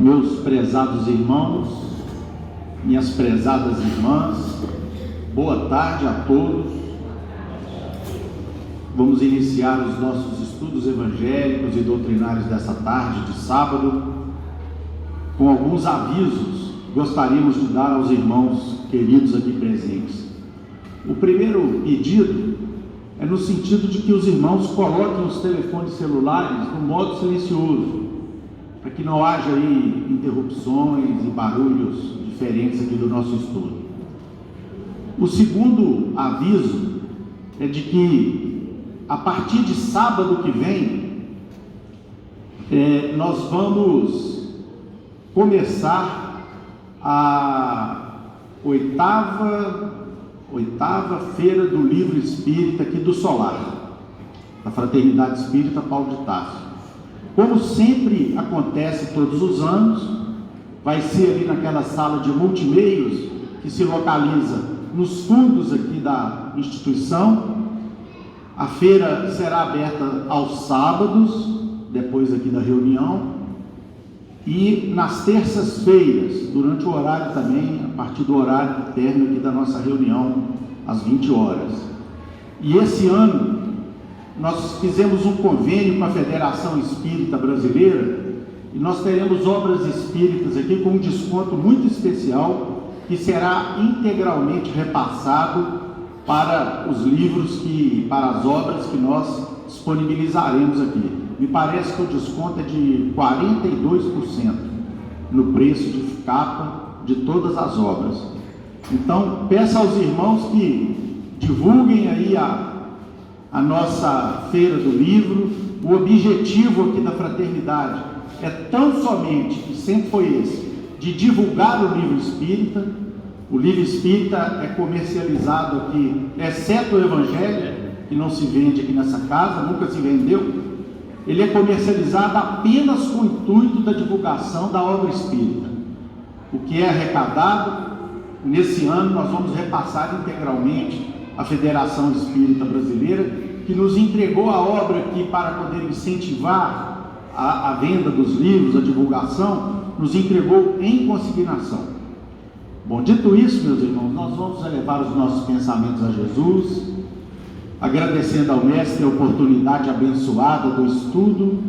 Meus prezados irmãos, minhas prezadas irmãs, boa tarde a todos. Vamos iniciar os nossos estudos evangélicos e doutrinários dessa tarde de sábado com alguns avisos que gostaríamos de dar aos irmãos queridos aqui presentes. O primeiro pedido é no sentido de que os irmãos coloquem os telefones celulares no modo silencioso, para que não haja aí interrupções e barulhos diferentes aqui do nosso estudo. O segundo aviso é de que a partir de sábado que vem nós vamos começar a oitava Feira do Livro Espírita aqui do Solar, da Fraternidade Espírita Paulo de Tarso. Como sempre acontece todos os anos, vai ser ali naquela sala de multimeios que se localiza nos fundos aqui da instituição. A feira será aberta aos sábados, depois aqui da reunião, e nas terças-feiras, durante o horário também, a partir do horário término aqui da nossa reunião, às 20 horas. E esse ano, nós fizemos um convênio com a Federação Espírita Brasileira, e nós teremos obras espíritas aqui com um desconto muito especial, que será integralmente repassado para os livros, para as obras que nós disponibilizaremos aqui. Me parece que o desconto é de 42% no preço de capa de todas as obras. Então, peço aos irmãos que divulguem aí a nossa Feira do Livro. O objetivo aqui da fraternidade é tão somente, e sempre foi esse, de divulgar o livro espírita. O livro espírita é comercializado aqui, exceto o Evangelho, que não se vende aqui nessa casa, nunca se vendeu. Ele é comercializado apenas com o intuito da divulgação da obra espírita. O que é arrecadado, nesse ano nós vamos repassar integralmente à Federação Espírita Brasileira, que nos entregou a obra aqui para poder incentivar a venda dos livros, a divulgação, nos entregou em consignação. Bom, dito isso, meus irmãos, nós vamos elevar os nossos pensamentos a Jesus, agradecendo ao Mestre a oportunidade abençoada do estudo,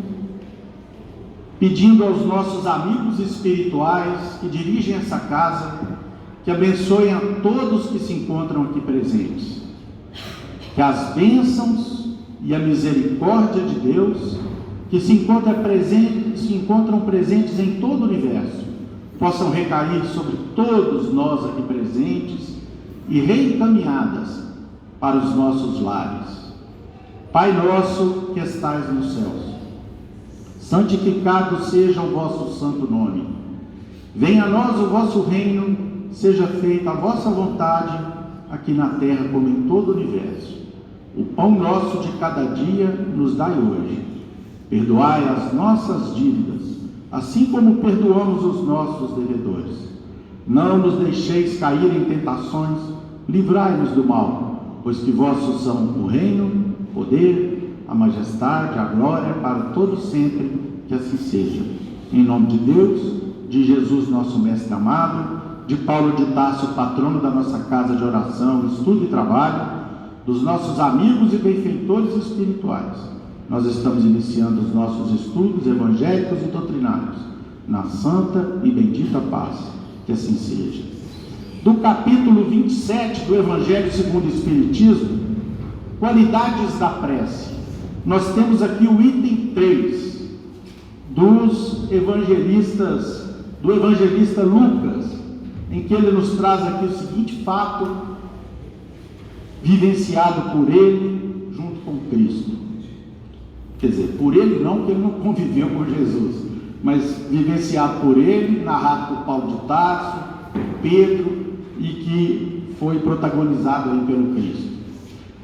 pedindo aos nossos amigos espirituais que dirigem essa casa, que abençoem a todos que se encontram aqui presentes, que as bênçãos e a misericórdia de Deus, que se encontram presentes em todo o universo, possam recair sobre todos nós aqui presentes e reencaminhadas para os nossos lares. Pai nosso que estais nos céus, santificado seja o vosso santo nome. Venha a nós o vosso reino, seja feita a vossa vontade, aqui na terra como em todo o universo. O pão nosso de cada dia nos dai hoje. Perdoai as nossas dívidas, assim como perdoamos os nossos devedores. Não nos deixeis cair em tentações, livrai-nos do mal, pois que vossos são o reino, o poder, a majestade, a glória, para todos sempre, que assim seja. Em nome de Deus, de Jesus nosso Mestre amado, de Paulo de Tarso, patrono da nossa casa de oração, estudo e trabalho, dos nossos amigos e benfeitores espirituais, nós estamos iniciando os nossos estudos evangélicos e doutrinários, na santa e bendita paz, que assim seja. Do capítulo 27 do Evangelho segundo o Espiritismo, qualidades da prece, nós temos aqui o item 3 do evangelista Lucas, em que ele nos traz aqui o seguinte fato, vivenciado por ele junto com Cristo. Quer dizer, por ele não, porque ele não conviveu com Jesus, mas vivenciado por ele, narrado por Paulo de Tarso, Pedro, e que foi protagonizado aí pelo Cristo.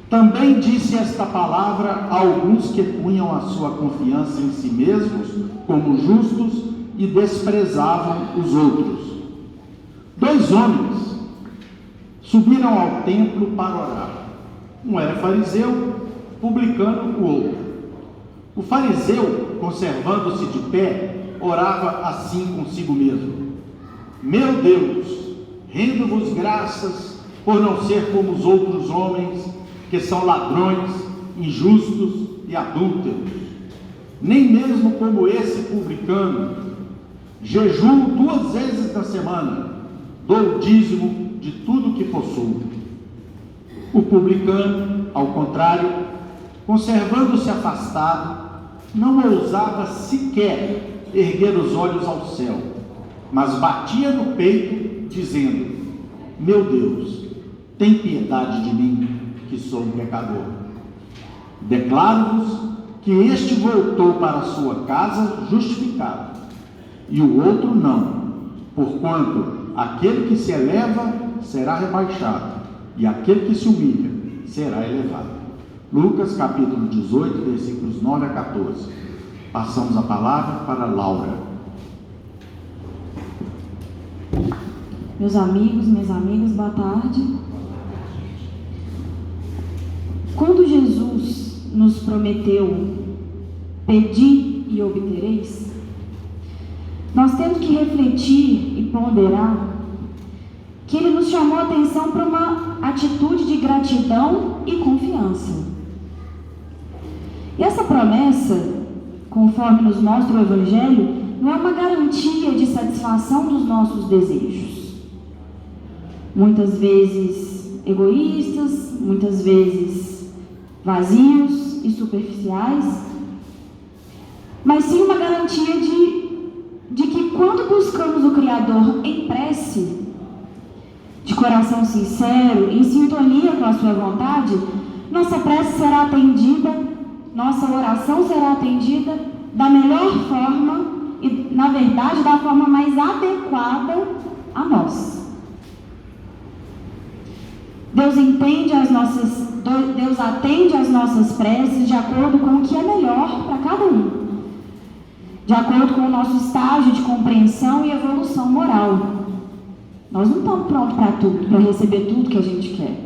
Também disse esta palavra a alguns que punham a sua confiança em si mesmos como justos e desprezavam os outros. 2 homens subiram ao templo para orar. Um era fariseu, publicano o outro. O fariseu, conservando-se de pé, orava assim consigo mesmo: meu Deus, rendo-vos graças por não ser como os outros homens, que são ladrões, injustos e adúlteros, nem mesmo como esse publicano. Jejuo 2 vezes na semana, dou o dízimo de tudo que possuo. O publicano, ao contrário, conservando-se afastado, não ousava sequer erguer os olhos ao céu, mas batia no peito, dizendo: meu Deus, tem piedade de mim, que sou um pecador. Declaro-vos que este voltou para a sua casa justificado, e o outro não, porquanto aquele que se eleva será rebaixado, e aquele que se humilha será elevado. Lucas capítulo 18, versículos 9 a 14. Passamos a palavra para Laura. Meus amigos, minhas amigas, boa tarde. Quando Jesus nos prometeu: pedi e obtereis, nós temos que refletir e ponderar que Ele nos chamou a atenção para uma atitude de gratidão e confiança. E essa promessa, conforme nos mostra o Evangelho, não é uma garantia de satisfação dos nossos desejos. Muitas vezes egoístas, muitas vezes vazios e superficiais, mas sim uma garantia de que quando buscamos o Criador em prece, de coração sincero, em sintonia com a sua vontade, nossa prece será atendida, nossa oração será atendida da melhor forma e, na verdade, da forma mais adequada a nós. Deus atende às nossas preces de acordo com o que é melhor para cada um, de acordo com o nosso estágio de compreensão e evolução moral. Nós não estamos prontos para tudo, para receber tudo que a gente quer.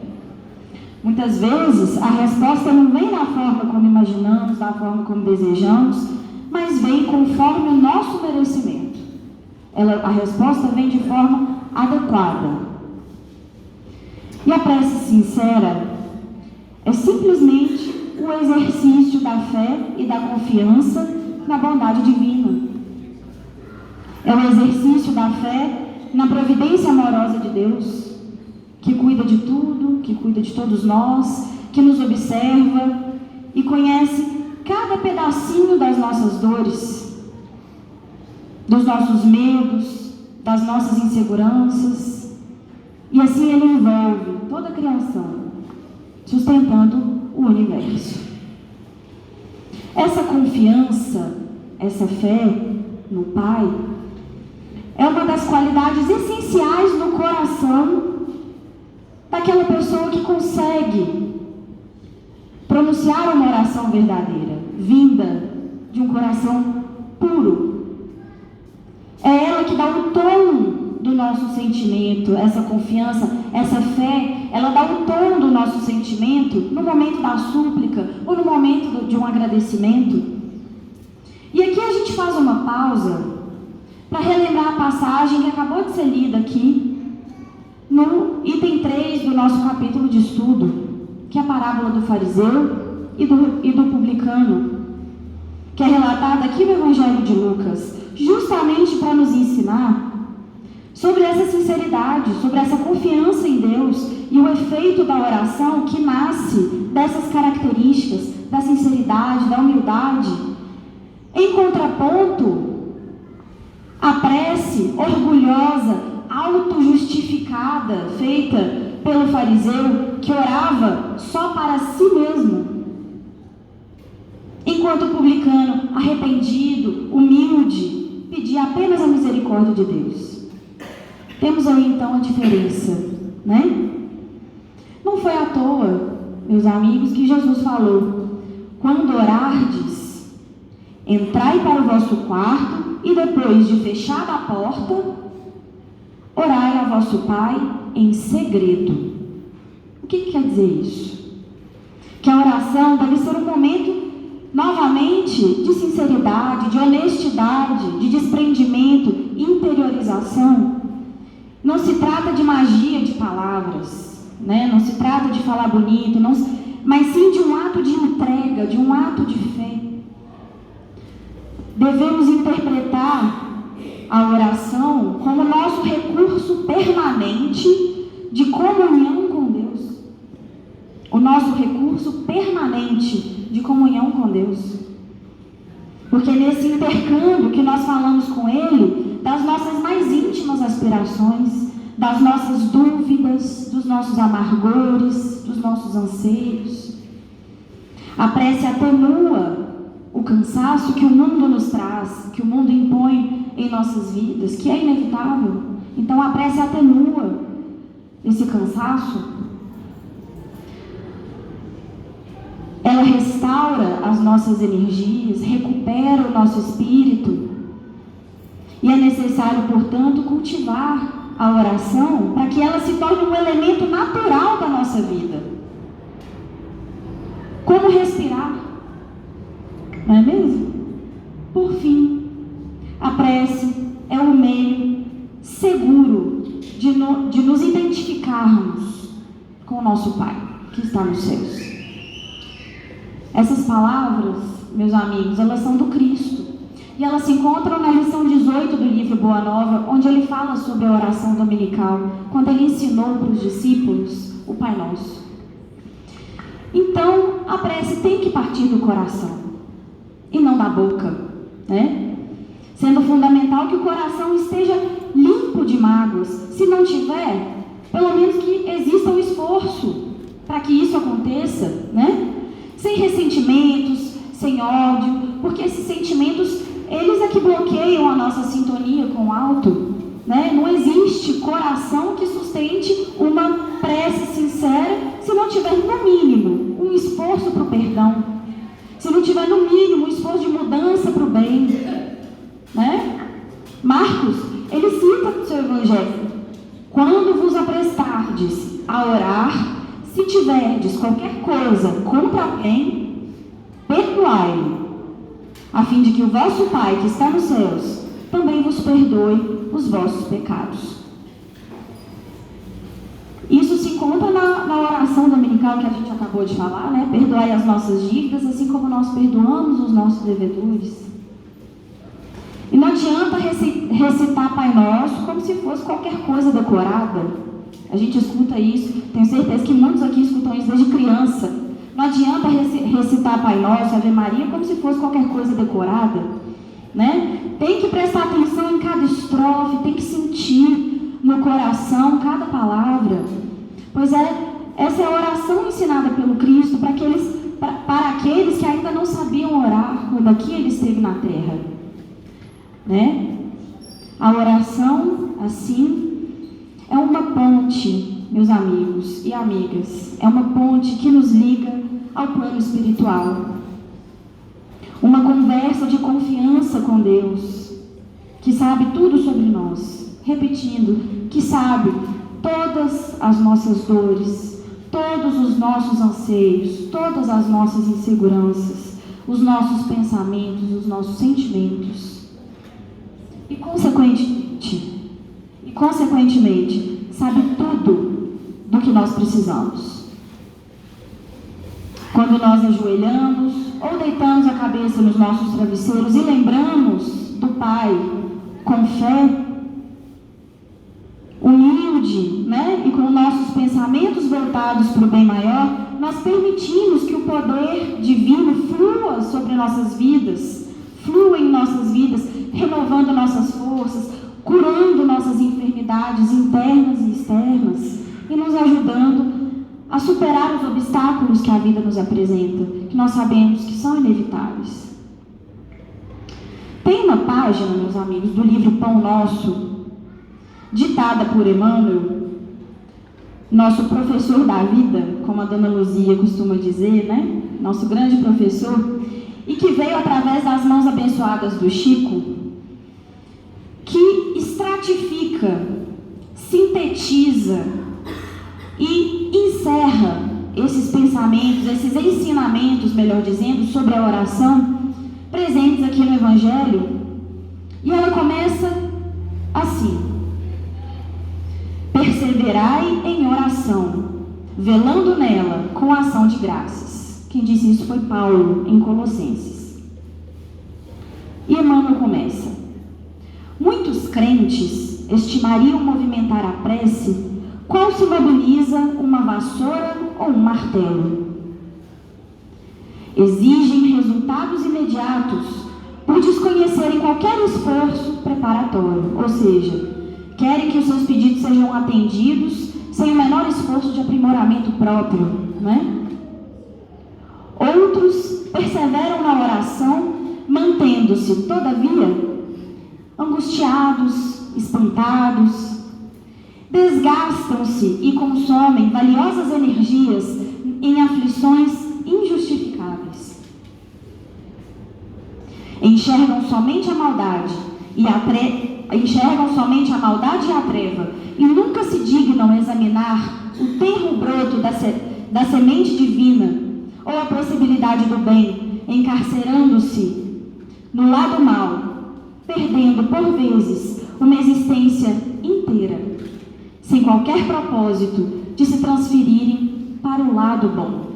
Muitas vezes a resposta não vem da forma como imaginamos, da forma como desejamos, mas vem conforme o nosso merecimento. A resposta vem de forma adequada. E a prece sincera é simplesmente o exercício da fé e da confiança na bondade divina. É o exercício da fé na providência amorosa de Deus, que cuida de tudo, que cuida de todos nós, que nos observa e conhece cada pedacinho das nossas dores, dos nossos medos, das nossas inseguranças, e assim Ele envolve toda a criação, sustentando o universo. Essa confiança, essa fé no Pai, é uma das qualidades essenciais no coração daquela pessoa que consegue pronunciar uma oração verdadeira, vinda de um coração puro. É ela que dá o tom do nosso sentimento, essa confiança, essa fé, ela dá o tom do nosso sentimento no momento da súplica ou no momento de um agradecimento. E aqui a gente faz uma pausa para relembrar a passagem que acabou de ser lida aqui, no item 3 do nosso capítulo de estudo, que é a parábola do fariseu e do publicano, que é relatada aqui no Evangelho de Lucas, justamente para nos ensinar sobre essa sinceridade, sobre essa confiança em Deus e o efeito da oração que nasce dessas características, da sinceridade, da humildade, em contraponto a prece orgulhosa, autojustificada, feita pelo fariseu que orava só para si mesmo, enquanto o publicano, arrependido, humilde, pedia apenas a misericórdia de Deus. Temos aí então a diferença, né? Não foi à toa, meus amigos, que Jesus falou: quando orardes, entrai para o vosso quarto e depois de fechada a porta, orai a vosso Pai em segredo. O que quer dizer isso? Que a oração deve ser um momento novamente, de sinceridade, de honestidade, de desprendimento, interiorização. Não se trata de magia de palavras, né? Não se trata de falar bonito, mas sim de um ato de entrega, de um ato de fé. Devemos interpretar a oração como nosso recurso permanente de comunhão com Deus. O nosso recurso permanente de comunhão com Deus. Porque nesse intercâmbio que nós falamos com Ele, das nossas mais íntimas aspirações, das nossas dúvidas, dos nossos amargores, dos nossos anseios. A prece atenua o cansaço que o mundo nos traz, que o mundo impõe em nossas vidas, que é inevitável. Então a prece atenua esse cansaço. Ela restaura as nossas energias, recupera o nosso espírito. E é necessário, portanto, cultivar a oração para que ela se torne um elemento natural da nossa vida. Como respirar, não é mesmo? Por fim, a prece é um meio seguro de nos identificarmos com o nosso Pai, que está nos céus. Essas palavras, meus amigos, elas são do Cristo. E elas se encontram na lição 18 do livro Boa Nova, onde ele fala sobre a oração dominical, quando ele ensinou para os discípulos o Pai Nosso. Então, a prece tem que partir do coração, e não da boca, né? Sendo fundamental que o coração esteja limpo de mágoas. Se não tiver, pelo menos que exista um esforço para que isso aconteça, né? Sem ressentimentos, sem ódio, porque esses sentimentos, eles é que bloqueiam a nossa sintonia com o alto, né? Não existe coração que sustente uma prece sincera se não tiver, no mínimo, um esforço para o perdão, se não tiver, no mínimo, um esforço de mudança para o bem, né? Marcos, ele cita no seu evangelho: quando vos aprestardes a orar, se tiverdes qualquer coisa contra alguém, perdoai-o, a fim de que o vosso Pai que está nos céus também vos perdoe os vossos pecados. Isso se encontra na oração dominical que a gente acabou de falar, né? Perdoai as nossas dívidas, assim como nós perdoamos os nossos devedores. E não adianta recitar Pai Nosso como se fosse qualquer coisa decorada. A gente escuta isso, tenho certeza que muitos aqui escutam isso desde criança. Não adianta recitar Pai Nosso, Ave Maria, como se fosse qualquer coisa decorada, né? Tem que prestar atenção em cada estrofe, tem que sentir no coração cada palavra. Pois essa é a oração ensinada pelo Cristo para aqueles que ainda não sabiam orar quando aqui ele esteve na terra, né? A oração, assim, é uma ponte, meus amigos e amigas, é uma ponte que nos liga ao plano espiritual. Uma conversa de confiança com Deus, que sabe tudo sobre nós. Repetindo, que sabe todas as nossas dores, todos os nossos anseios, todas as nossas inseguranças, os nossos pensamentos, os nossos sentimentos. E consequentemente, sabe tudo do que nós precisamos. Quando nós ajoelhamos ou deitamos a cabeça nos nossos travesseiros e lembramos do Pai com fé, humilde, né? E com nossos pensamentos voltados para o bem maior, nós permitimos que o poder divino flua sobre nossas vidas, flua em nossas vidas, renovando nossas forças, curando nossas enfermidades internas e externas e nos ajudando a superar os obstáculos que a vida nos apresenta, que nós sabemos que são inevitáveis. Tem uma página, meus amigos, do livro Pão Nosso, ditada por Emmanuel, nosso professor da vida, como a dona Luzia costuma dizer, né? Nosso grande professor, e que veio através das mãos abençoadas do Chico, que estratifica, sintetiza e encerra esses pensamentos, esses ensinamentos, melhor dizendo, sobre a oração, presentes aqui no Evangelho, e ela começa assim: perseverai em oração, velando nela com ação de graças. Quem disse isso foi Paulo, em Colossenses. E Emmanuel começa: muitos crentes estimariam movimentar a prece qual se mobiliza uma vassoura ou um martelo. Exigem resultados imediatos por desconhecerem qualquer esforço preparatório, ou seja, querem que os seus pedidos sejam atendidos sem o menor esforço de aprimoramento próprio, não é? Outros perseveram na oração, mantendo-se, todavia, angustiados, espantados, desgastam-se e consomem valiosas energias em aflições injustificáveis. Enxergam somente a maldade e a treva e nunca se dignam examinar o tenro broto da semente divina ou a possibilidade do bem, encarcerando-se no lado mal, perdendo por vezes uma existência inteira, sem qualquer propósito de se transferirem para o lado bom.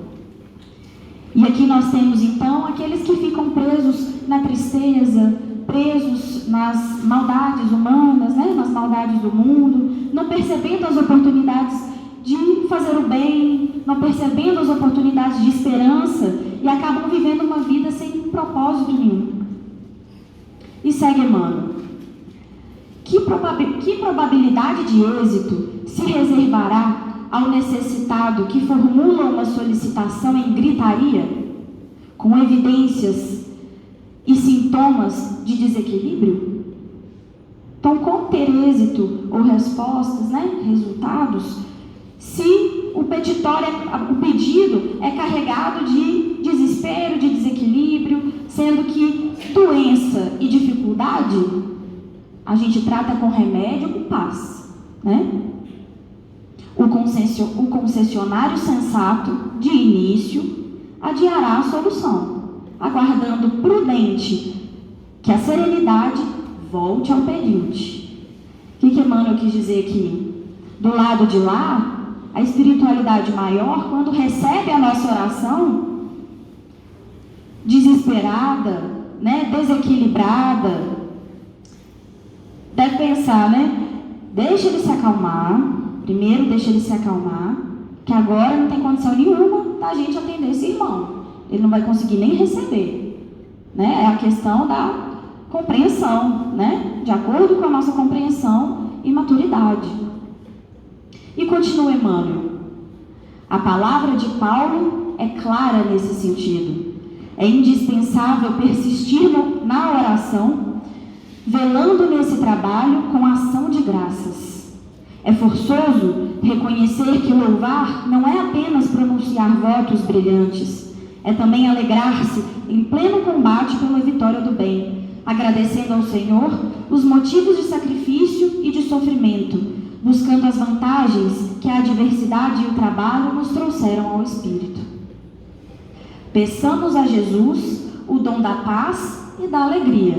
E aqui nós temos então aqueles que ficam presos na tristeza, presos nas maldades humanas, né? Nas maldades do mundo, não percebendo as oportunidades de fazer o bem, não percebendo as oportunidades de esperança e acabam vivendo uma vida sem propósito nenhum. E segue Emmanuel: que probabilidade de êxito se reservará ao necessitado que formula uma solicitação em gritaria, com evidências e sintomas de desequilíbrio? Então, como ter êxito ou respostas, né, resultados, se o pedido é carregado de desespero, de desequilíbrio, sendo que doença e dificuldade a gente trata com remédio, com paz, né? O concessionário sensato, de início, adiará a solução, aguardando prudente que a serenidade volte ao pedinte. O que Emmanuel quis dizer aqui? Do lado de lá, a espiritualidade maior, quando recebe a nossa oração, desesperada, né, desequilibrada, deve pensar, né? Deixa ele se acalmar. Primeiro, deixa ele se acalmar, que agora não tem condição nenhuma da gente atender esse irmão. Ele não vai conseguir nem receber, né? É a questão da compreensão, né? De acordo com a nossa compreensão e maturidade. E continua Emmanuel: a palavra de Paulo é clara nesse sentido. É indispensável persistir na oração, velando nesse trabalho com ação de graças. É forçoso reconhecer que louvar não é apenas pronunciar votos brilhantes, é também alegrar-se em pleno combate pela vitória do bem, agradecendo ao Senhor os motivos de sacrifício e de sofrimento, buscando as vantagens que a adversidade e o trabalho nos trouxeram ao espírito. Peçamos a Jesus o dom da paz e da alegria,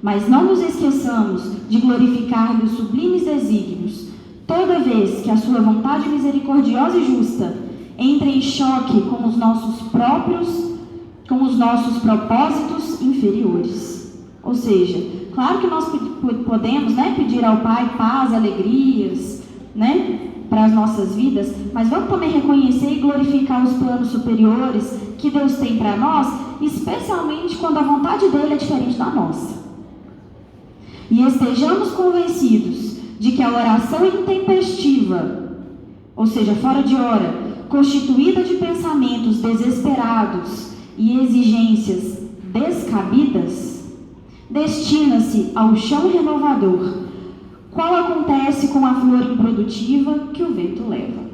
mas não nos esqueçamos de glorificar-lhe os sublimes desígnios, toda vez que a sua vontade misericordiosa e justa entra em choque com os nossos propósitos inferiores. Ou seja, claro que nós podemos, né, pedir ao Pai paz, alegrias, né, para as nossas vidas, mas vamos também reconhecer e glorificar os planos superiores que Deus tem para nós, especialmente quando a vontade dele é diferente da nossa. E estejamos convencidos de que a oração intempestiva, ou seja, fora de hora, constituída de pensamentos desesperados e exigências descabidas, destina-se ao chão renovador, qual acontece com a flor improdutiva que o vento leva.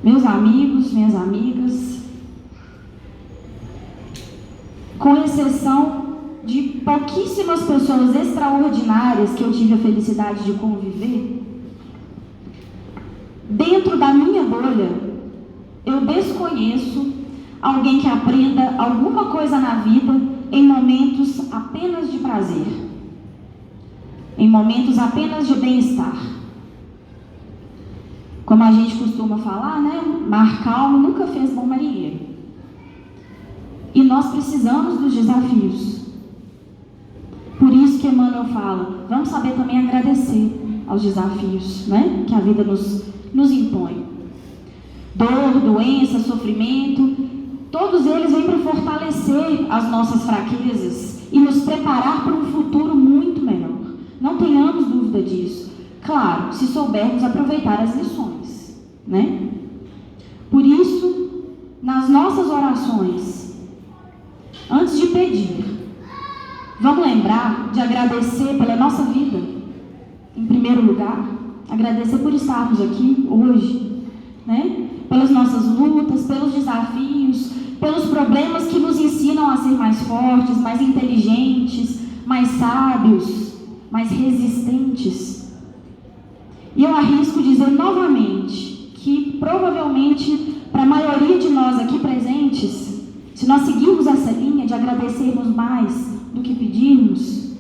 Meus amigos, minhas amigas, com exceção de pouquíssimas pessoas extraordinárias que eu tive a felicidade de conviver, dentro da minha bolha, eu desconheço alguém que aprenda alguma coisa na vida em momentos apenas de prazer, em momentos apenas de bem-estar. Como a gente costuma falar, né? Mar calmo nunca fez bom marinheiro. E nós precisamos dos desafios. Por isso que Emmanuel fala, vamos saber também agradecer aos desafios, né? Que a vida nos impõe. Dor, doença, sofrimento, todos eles vêm para fortalecer as nossas fraquezas e nos preparar para um futuro muito melhor. Não tenhamos dúvida disso. Claro, se soubermos aproveitar as lições, né? Por isso, nas nossas orações, antes de pedir, vamos lembrar de agradecer pela nossa vida. Em primeiro lugar, agradecer por estarmos aqui hoje, né? Pelas nossas lutas, pelos desafios, pelos problemas que nos ensinam a ser mais fortes, mais inteligentes, mais sábios, mais resistentes. E eu arrisco dizer novamente que provavelmente para a maioria de nós aqui presentes, se nós seguirmos essa linha de agradecermos mais do que pedirmos,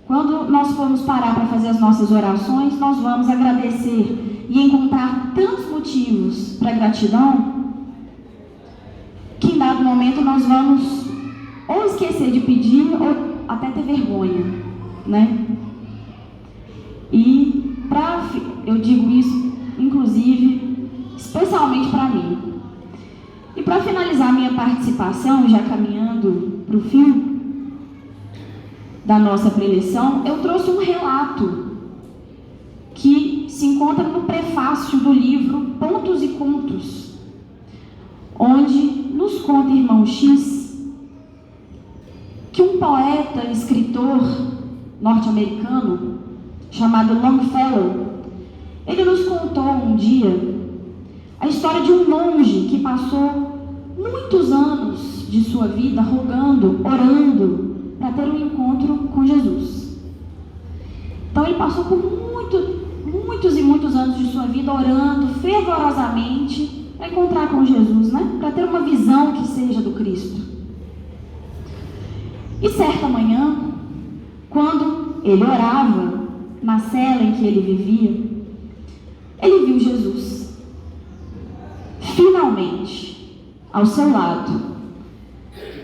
quando nós formos parar para fazer as nossas orações, nós vamos agradecer e encontrar tantos motivos para gratidão, que em dado momento nós vamos ou esquecer de pedir ou até ter vergonha, né? E eu digo isso, inclusive, especialmente para mim. E para finalizar minha participação, já caminhando para o fim da nossa preleção, eu trouxe um relato que se encontra no prefácio do livro Pontos e Contos, onde nos conta Irmão X que um poeta e escritor norte-americano chamado Longfellow, ele nos contou um dia a história de um monge que passou muitos anos de sua vida rogando, orando para ter um encontro com Jesus. Então ele passou por muitos e muitos anos de sua vida orando fervorosamente para encontrar com Jesus, né? Para ter uma visão que seja do Cristo. E certa manhã, quando ele orava na cela em que ele vivia, ele viu Jesus, finalmente, ao seu lado,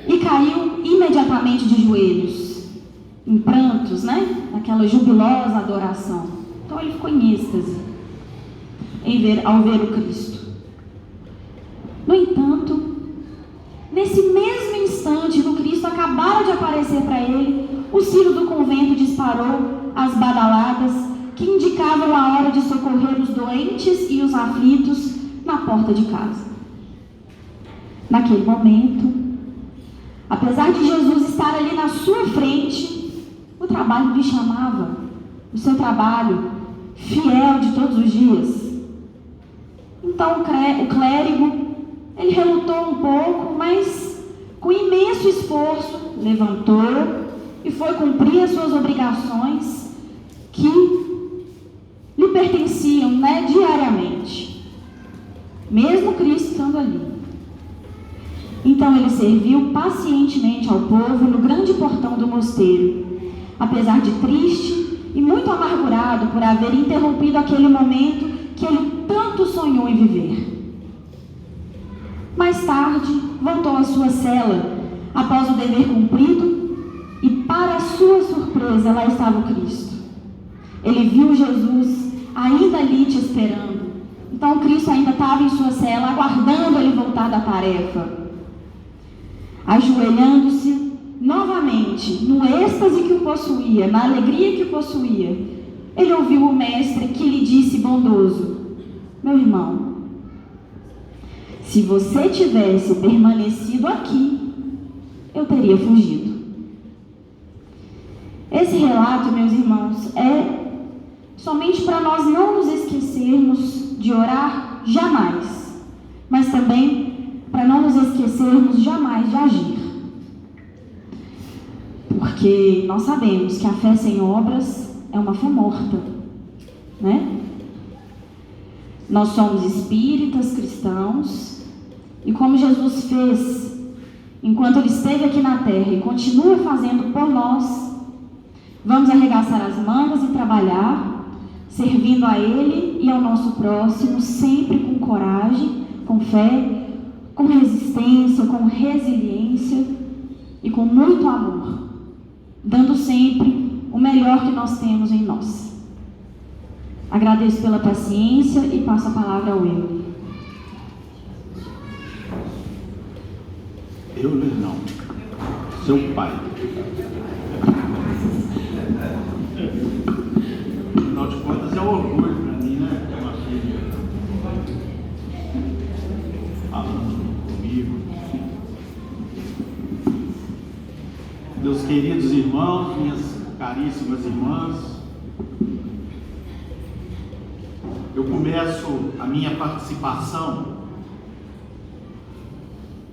e caiu imediatamente de joelhos, em prantos, né? Naquela jubilosa adoração. Então ele ficou em êxtase ao ver o Cristo. No entanto, nesse mesmo instante que o Cristo acabara de aparecer para ele, o sino do convento disparou as badaladas que indicavam a hora de socorrer os doentes e os aflitos na porta de casa. Naquele momento, apesar de Jesus estar ali na sua frente, o trabalho lhe chamava, o seu trabalho fiel de todos os dias. Então o clérigo, ele relutou um pouco, mas com imenso esforço levantou e foi cumprir as suas obrigações que lhe pertenciam, né, diariamente, mesmo Cristo estando ali. Então ele serviu pacientemente ao povo no grande portão do mosteiro, apesar de triste e muito amargurado por haver interrompido aquele momento que ele tanto sonhou em viver. Mais tarde, voltou à sua cela, após o dever cumprido, e para sua surpresa, lá estava o Cristo. Ele viu Jesus ainda ali te esperando. Então o Cristo ainda estava em sua cela, aguardando ele voltar da tarefa. Ajoelhando-se novamente, no êxtase que o possuía, na alegria que o possuía, ele ouviu o mestre que lhe disse bondoso: meu irmão, se você tivesse permanecido aqui, eu teria fugido. Esse relato, meus irmãos, é somente para nós não nos esquecermos de orar jamais, mas também para não nos esquecermos jamais de agir. Porque nós sabemos que a fé sem obras é uma fé morta, né? Nós somos espíritas, cristãos, e como Jesus fez enquanto Ele esteve aqui na terra e continua fazendo por nós, vamos arregaçar as mangas e trabalhar, servindo a Ele e ao nosso próximo, sempre com coragem, com fé, com resistência, com resiliência e com muito amor, dando sempre o melhor que nós temos em nós. Agradeço pela paciência e passo a palavra ao Euler. Euler não, seu pai. Afinal de contas é um orgulho para mim, né? Ter uma filha falando comigo. Meus queridos irmãos, minhas caríssimas irmãs, eu começo a minha participação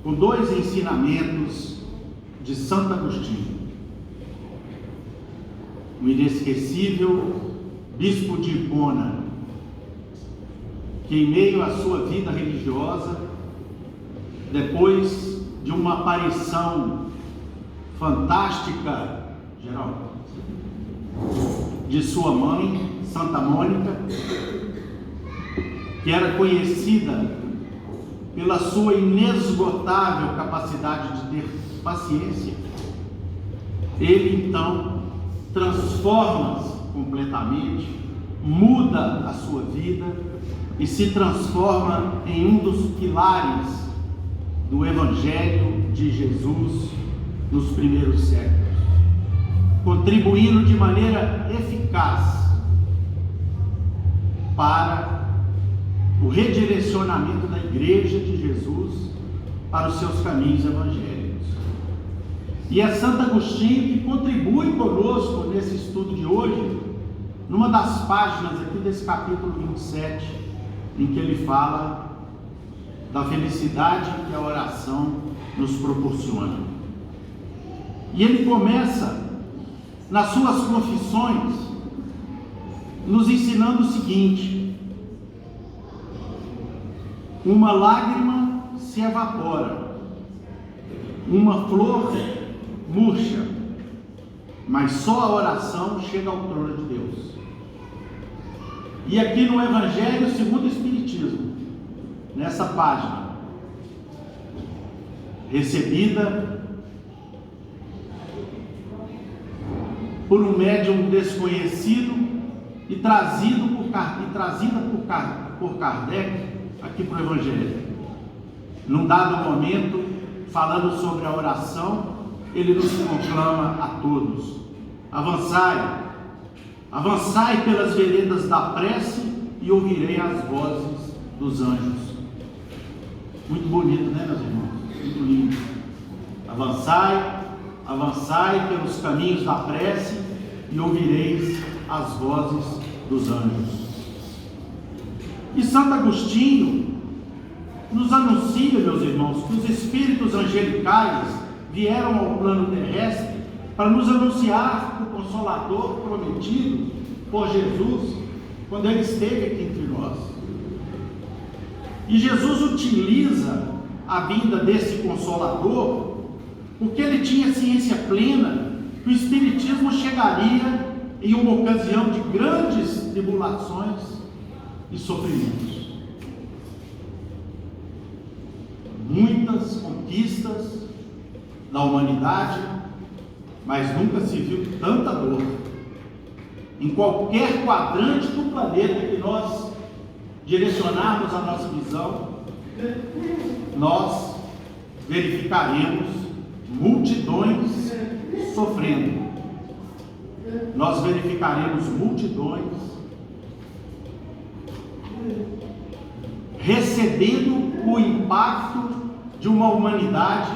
com 2 ensinamentos de Santo Agostinho, o inesquecível bispo de Hipona, que em meio à sua vida religiosa, depois de uma aparição fantástica, Geraldo, de sua mãe, Santa Mônica, que era conhecida pela sua inesgotável capacidade de ter paciência, ele então transforma-se completamente, muda a sua vida e se transforma em um dos pilares do Evangelho de Jesus nos primeiros séculos, contribuindo de maneira eficaz para o redirecionamento da Igreja de Jesus para os seus caminhos evangélicos. E é Santo Agostinho que contribui conosco nesse estudo de hoje, numa das páginas aqui desse capítulo 27, em que ele fala da felicidade que a oração nos proporciona. E ele começa nas suas confissões nos ensinando o seguinte: uma lágrima se evapora, uma flor murcha, mas só a oração chega ao trono de Deus. E aqui no Evangelho segundo o Espiritismo, nessa página, recebida por um médium desconhecido e trazida por Kardec aqui para o Evangelho. Num dado momento, falando sobre a oração, ele nos conclama a todos: avançai, avançai pelas veredas da prece e ouvirei as vozes dos anjos. Muito bonito, né, meus irmãos? Muito lindo. Avançai, avançai pelos caminhos da prece e ouvireis as vozes dos anjos. E Santo Agostinho nos anuncia, meus irmãos, que os espíritos angelicais vieram ao plano terrestre para nos anunciar o Consolador prometido por Jesus quando ele esteve aqui entre nós. E Jesus utiliza a vinda desse Consolador porque ele tinha ciência plena que o Espiritismo chegaria em uma ocasião de grandes tribulações e sofrimentos. Muitas conquistas da humanidade, mas nunca se viu tanta dor. Em qualquer quadrante do planeta que nós direcionarmos a nossa visão, nós verificaremos multidões sofrendo. Nós verificaremos multidões recebendo o impacto de uma humanidade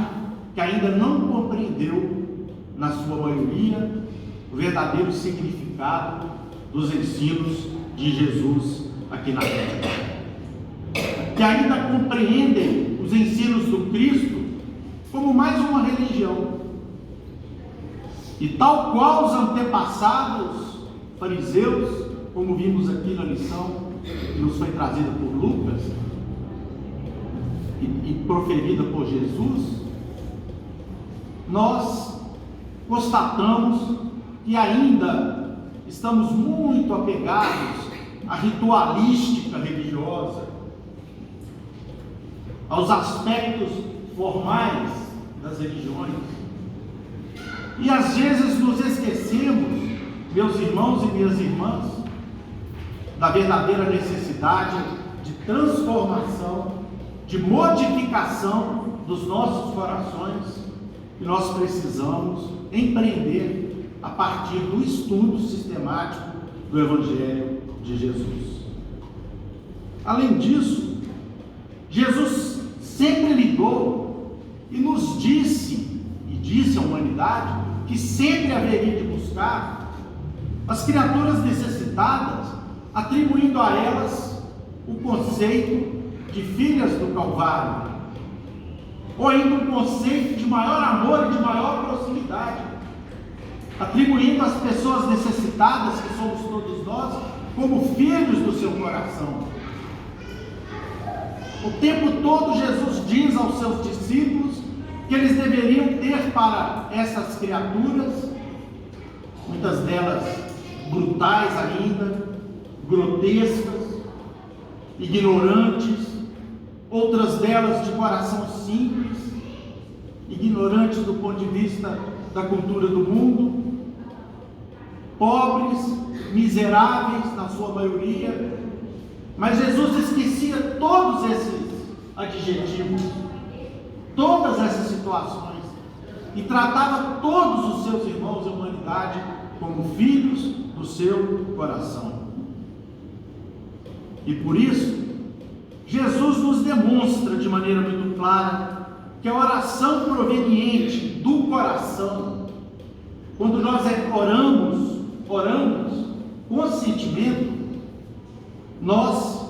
que ainda não compreendeu, na sua maioria, o verdadeiro significado dos ensinos de Jesus aqui na terra, que ainda compreendem os ensinos do Cristo como mais uma religião. E tal qual os antepassados fariseus, como vimos aqui na lição que nos foi trazida por Lucas e proferida por Jesus, nós constatamos que ainda estamos muito apegados à ritualística religiosa, aos aspectos formais das religiões. E às vezes nos esquecemos, meus irmãos e minhas irmãs, da verdadeira necessidade de transformação, de modificação dos nossos corações, que nós precisamos empreender a partir do estudo sistemático do Evangelho de Jesus. Além disso, Jesus sempre lidou e nos disse, e disse à humanidade, que sempre haveria de buscar as criaturas necessitadas, atribuindo a elas o conceito de filhas do Calvário, ou ainda um conceito de maior amor e de maior proximidade, atribuindo às pessoas necessitadas, que somos todos nós, como filhos do seu coração. O tempo todo Jesus diz aos seus discípulos que eles deveriam ter para essas criaturas, muitas delas brutais ainda, grotescas, ignorantes, outras delas de coração simples, ignorantes do ponto de vista da cultura do mundo, pobres, miseráveis na sua maioria, mas Jesus esquecia todos esses adjetivos, todas essas situações, e tratava todos os seus irmãos e a humanidade como filhos do seu coração. E por isso, Jesus nos demonstra de maneira muito clara que a oração proveniente do coração, quando nós oramos com sentimento, nós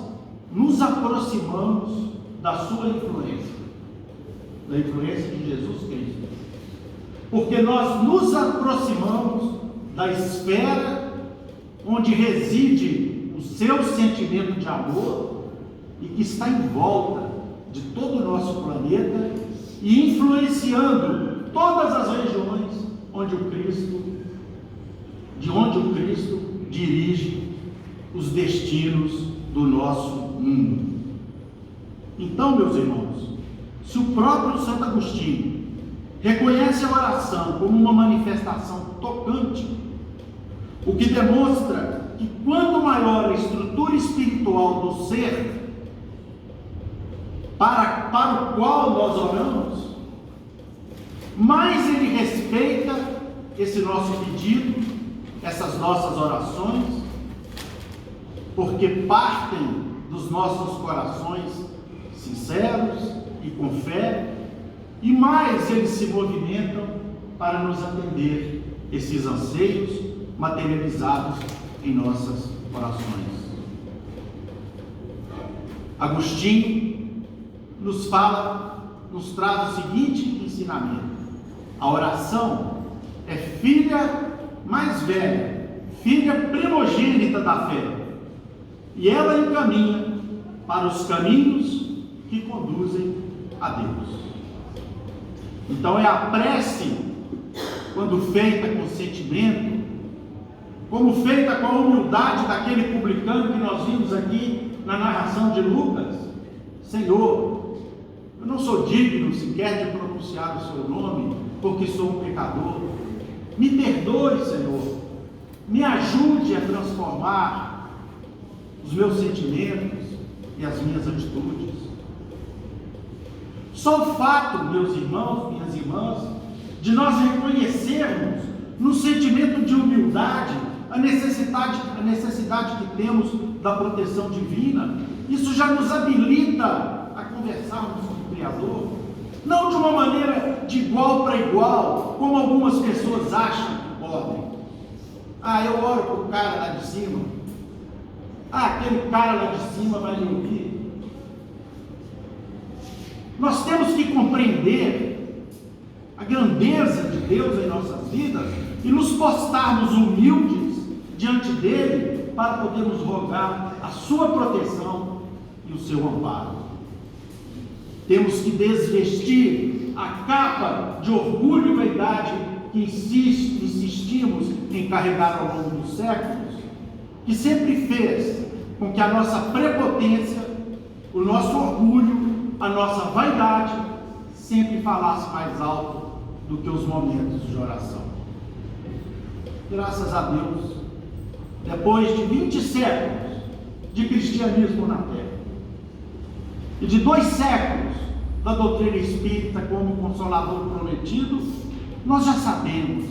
nos aproximamos da sua influência, da influência de Jesus Cristo, porque nós nos aproximamos da esfera onde reside o seu sentimento de amor e que está em volta de todo o nosso planeta e influenciando todas as regiões de onde o Cristo dirige os destinos do nosso mundo. Então, meus irmãos, se o próprio Santo Agostinho reconhece a oração como uma manifestação tocante, o que demonstra que quanto maior a estrutura espiritual do ser para o qual nós oramos, mais ele respeita esse nosso pedido, essas nossas orações, porque partem dos nossos corações sinceros e com fé, e mais eles se movimentam para nos atender esses anseios materializados em nossas orações. Agostinho nos traz o seguinte ensinamento: a oração é filha mais velha, filha primogênita da fé, e ela encaminha para os caminhos que conduzem a Deus. Então é a prece, quando feita com sentimento, como feita com a humildade daquele publicano que nós vimos aqui na narração de Lucas: Senhor, eu não sou digno sequer de pronunciar o seu nome, porque sou um pecador. Me perdoe, Senhor. Me ajude a transformar os meus sentimentos e as minhas atitudes. Só o fato, meus irmãos, minhas irmãs, de nós reconhecermos no sentimento de humildade a necessidade que temos da proteção divina, isso já nos habilita a conversarmos com o Criador, não de uma maneira de igual para igual, como algumas pessoas acham que podem. Eu oro para o cara lá de cima. Aquele cara lá de cima vai me ouvir. Nós temos que compreender a grandeza de Deus em nossas vidas e nos postarmos humildes diante dele para podermos rogar a a sua proteção e o seu amparo. Temos que desvestir a capa de orgulho e vaidade que insistimos em carregar ao longo dos séculos, que sempre fez com que a nossa prepotência, o nosso orgulho, a nossa vaidade sempre falasse mais alto do que os momentos de oração. Graças a Deus, depois de 20 séculos de cristianismo na Terra e de 2 séculos da doutrina espírita como consolador prometido, nós já sabemos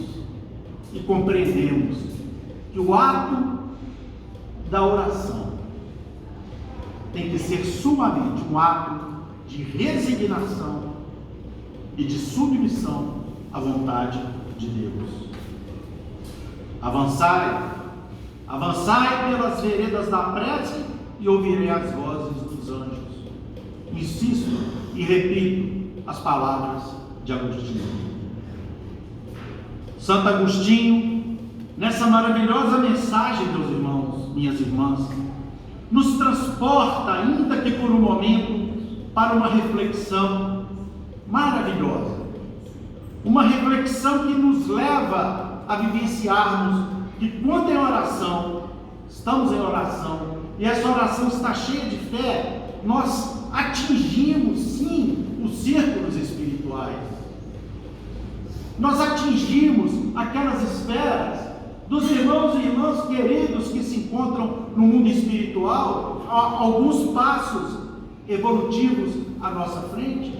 e compreendemos que o ato da oração tem que ser sumamente um ato de resignação e de submissão à vontade de Deus. Avançai pelas veredas da prece e ouvirei as vozes dos anjos. Insisto e repito as palavras de Agostinho. Santo Agostinho, nessa maravilhosa mensagem, meus irmãos, minhas irmãs, nos transporta, ainda que por um momento, para uma reflexão maravilhosa. Uma reflexão que nos leva a vivenciarmos que quando em oração, estamos em oração, e essa oração está cheia de fé, nós atingimos sim os círculos espirituais. Nós atingimos aquelas esferas dos irmãos e irmãs queridos que se encontram no mundo espiritual, a alguns passos evolutivos à nossa frente,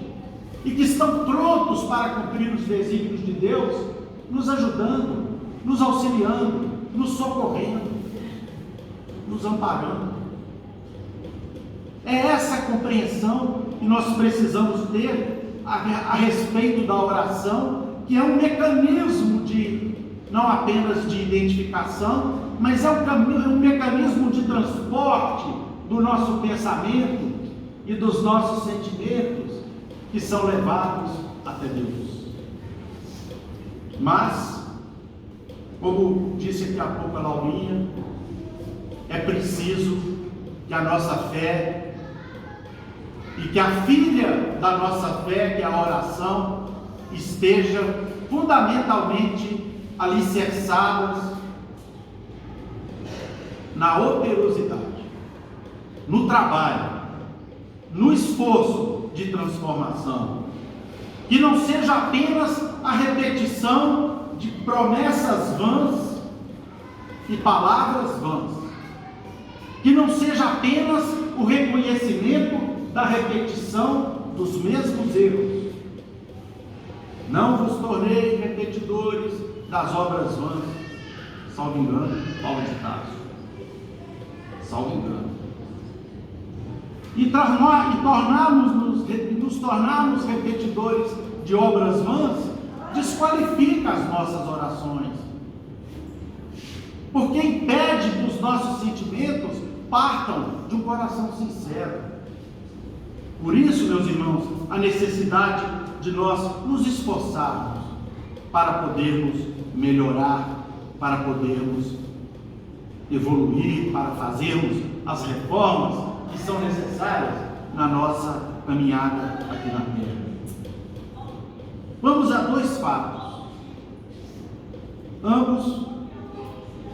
e que estão prontos para cumprir os desígnios de Deus, nos ajudando, nos auxiliando, nos socorrendo, nos amparando. É essa compreensão que nós precisamos ter a respeito da oração, que é um mecanismo de, não apenas de identificação, mas é um mecanismo de transporte do nosso pensamento e dos nossos sentimentos, que são levados até Deus. Mas, como disse aqui há pouco a Laurinha, é preciso que a nossa fé e que a filha da nossa fé, que é a oração, esteja fundamentalmente alicerçadas na operosidade, no trabalho, no esforço de transformação, que não seja apenas a repetição de promessas vãs e palavras vãs, que não seja apenas o reconhecimento da repetição dos mesmos erros. Não vos tornei repetidores das obras vãs, salvo engano, Paulo de Tarso, salvo engano. E nos tornarmos repetidores de obras vãs, desqualifica as nossas orações, porque impede que os nossos sentimentos partam de um coração sincero. Por isso, meus irmãos, a necessidade de nós nos esforçarmos para podermos melhorar, para podermos evoluir, para fazermos as reformas que são necessárias na nossa caminhada aqui na Terra. Vamos a 2 fatos, ambos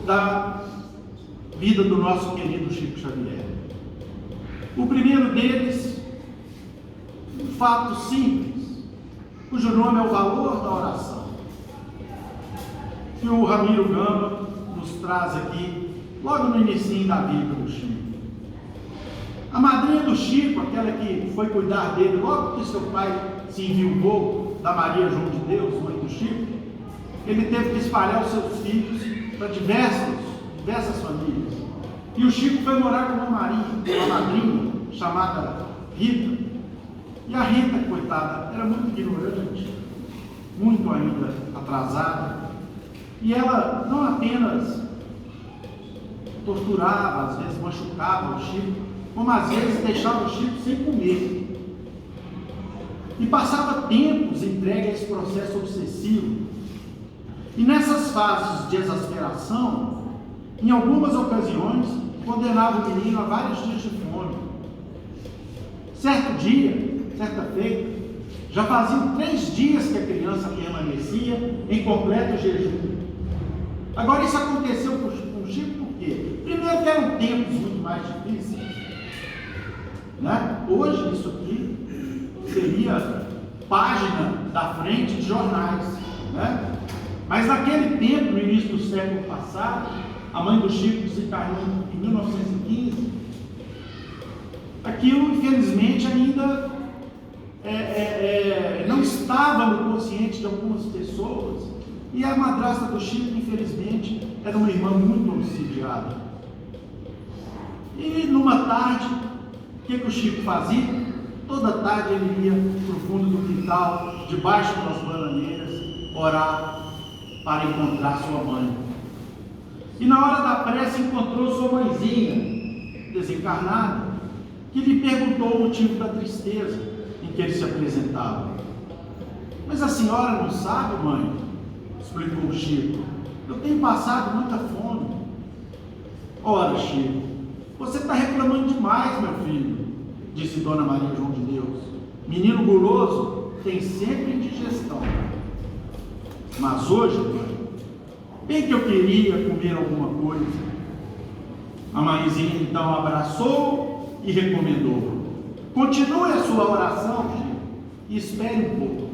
da vida do nosso querido Chico Xavier. O primeiro deles, um fato simples, cujo nome é o valor da oração, que o Ramiro Gama nos traz aqui, logo no início da vida do Chico. A madrinha do Chico, aquela que foi cuidar dele logo que seu pai se enviuvou da Maria João de Deus, mãe do Chico, ele teve que espalhar os seus filhos para diversas famílias. E o Chico foi morar com uma madrinha chamada Rita. E a Rita, coitada, era muito ignorante, muito ainda atrasada. E ela não apenas torturava, às vezes machucava o Chico, como às vezes deixava o Chico sem comer. E passava tempos entregue a esse processo obsessivo. E nessas fases de exasperação, em algumas ocasiões, condenava o menino a vários dias de fome. Certo dia, certa feita, já faziam 3 dias que a criança permanecia em completo jejum. Agora isso aconteceu com o Chico por quê? Primeiro que eram tempos muito mais difíceis, né? Hoje isso aqui seria página da frente de jornais, né? Mas naquele tempo, no início do século passado, a mãe do Chico desencarnou em 1915, aquilo infelizmente ainda não estava no consciente de algumas pessoas, e a madrasta do Chico, infelizmente, era uma irmã muito obsidiada. E numa tarde, o que o Chico fazia? Toda tarde ele ia para o fundo do quintal, debaixo das bananeiras, orar para encontrar sua mãe. E na hora da prece encontrou sua mãezinha, desencarnada, que lhe perguntou o motivo da tristeza em que ele se apresentava. Mas a senhora não sabe, mãe, explicou o Chico, eu tenho passado muita fome. Ora, Chico, você está reclamando demais, meu filho, disse Dona Maria João de Deus. Menino guloso tem sempre indigestão. Mas hoje, mãe, bem que eu queria comer alguma coisa. A mãezinha então abraçou e recomendou: continue a sua oração, Chico, e espere um pouco.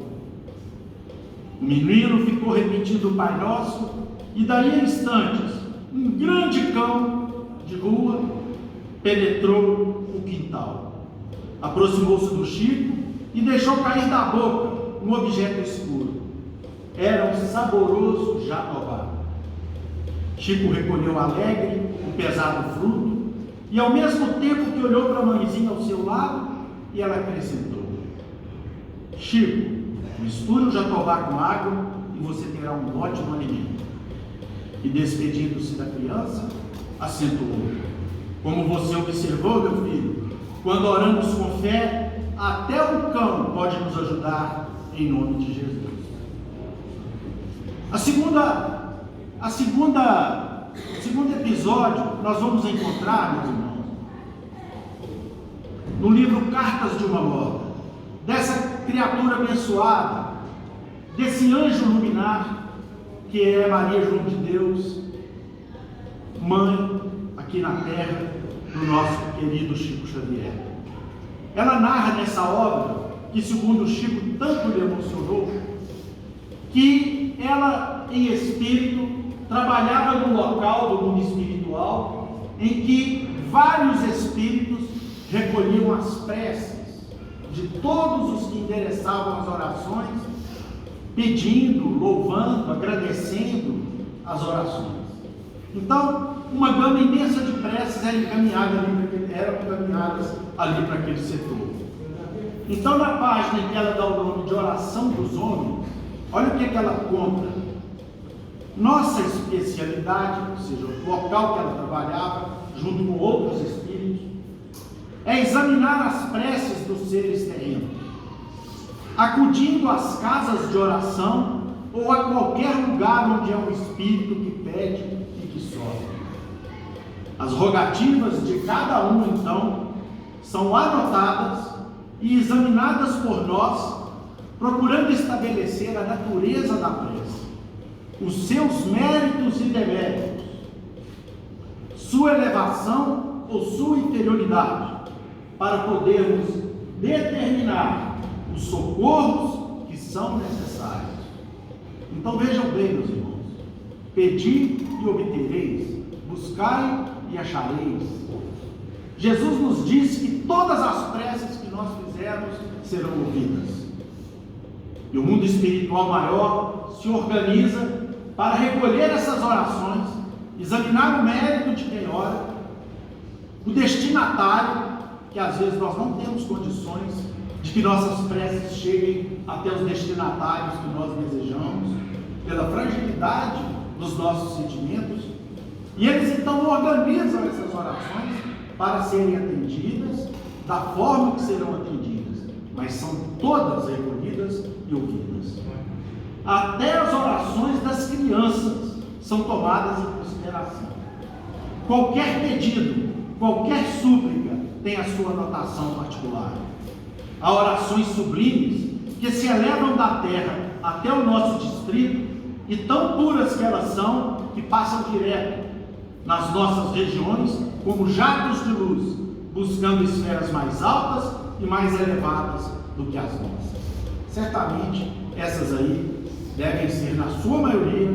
O menino ficou repetindo o Pai Nosso, e daí a instantes, um grande cão de rua penetrou o quintal. Aproximou-se do Chico e deixou cair da boca um objeto escuro. Era um saboroso jatobá. Chico recolheu alegre o pesado fruto e, ao mesmo tempo que olhou para a mãezinha ao seu lado, e ela acrescentou: Chico, misture o jatobá com água e você terá um ótimo alimento. E despedindo-se da criança, acentuou: como você observou, meu filho, quando oramos com fé, até o cão pode nos ajudar em nome de Jesus. O segundo episódio nós vamos encontrar, meus irmãos, no livro Cartas de uma Morta, dessa criatura abençoada, desse anjo luminar que é Maria João de Deus, mãe aqui na terra do nosso querido Chico Xavier. Ela narra nessa obra, que segundo o Chico tanto lhe emocionou, que ela em espírito trabalhava no local do mundo espiritual em que vários espíritos recolhiam as preces de todos os que endereçavam as orações, pedindo, louvando, agradecendo as orações. Então, uma gama imensa de preces eram encaminhadas ali para aquele setor. Então, na página em que ela dá o nome de Oração dos Homens, olha o que ela conta. Nossa especialidade, ou seja, o local que ela trabalhava, junto com outros espíritos, é examinar as preces dos seres terrenos, acudindo às casas de oração ou a qualquer lugar onde é um espírito que pede e que sofre. As rogativas de cada um, então, são anotadas e examinadas por nós, procurando estabelecer a natureza da prece, os seus méritos e deméritos, sua elevação ou sua inferioridade, para podermos determinar os socorros que são necessários. Então vejam bem, meus irmãos: pedi e obtereis, buscai e achareis. Jesus nos disse que todas as preces que nós fizermos serão ouvidas. E o mundo espiritual maior se organiza para recolher essas orações, examinar o mérito de quem ora, o destinatário, que às vezes nós não temos condições de que nossas preces cheguem até os destinatários que nós desejamos, pela fragilidade dos nossos sentimentos, e eles então organizam essas orações para serem atendidas da forma que serão atendidas, mas são todas recolhidas e ouvidas. Até as orações das crianças são tomadas em consideração. Qualquer pedido, qualquer súplica tem a sua anotação particular. Há orações sublimes que se elevam da terra até o nosso distrito e tão puras que elas são, que passam direto nas nossas regiões como jatos de luz, buscando esferas mais altas e mais elevadas do que as nossas. Certamente, essas aí devem ser, na sua maioria,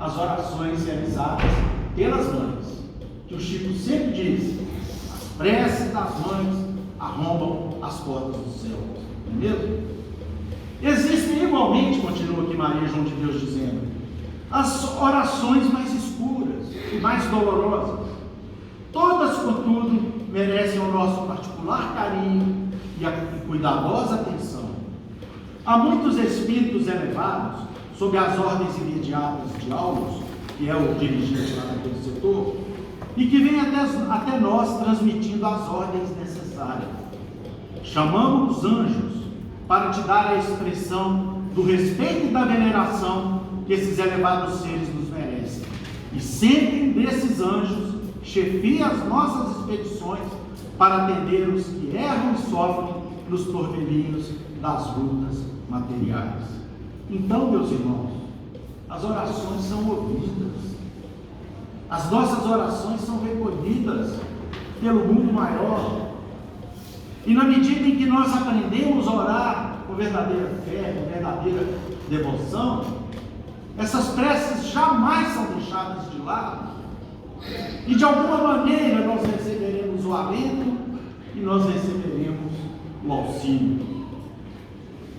as orações realizadas pelas mães, que o Chico sempre diz: as preces das mães arrombam as portas do céu. Não é mesmo? Existem igualmente, continua aqui Maria João de Deus dizendo, as orações mais escuras e mais dolorosas. Todas, contudo, merecem o nosso particular carinho e cuidadosa atenção. Há muitos espíritos elevados, sob as ordens imediatas de Aulos, que é o dirigente lá naquele setor, e que vem até nós transmitindo as ordens necessárias. Chamamos os anjos para te dar a expressão do respeito e da veneração que esses elevados seres nos merecem. E sempre desses anjos chefia as nossas expedições para atender os que erram e sofrem nos torvelinhos das lutas materiais. Então, meus irmãos, as orações são ouvidas, as nossas orações são recolhidas pelo mundo maior, e na medida em que nós aprendemos a orar com verdadeira fé, com verdadeira devoção, essas preces jamais são deixadas de lado, e de alguma maneira nós receberemos o alento e nós receberemos o auxílio.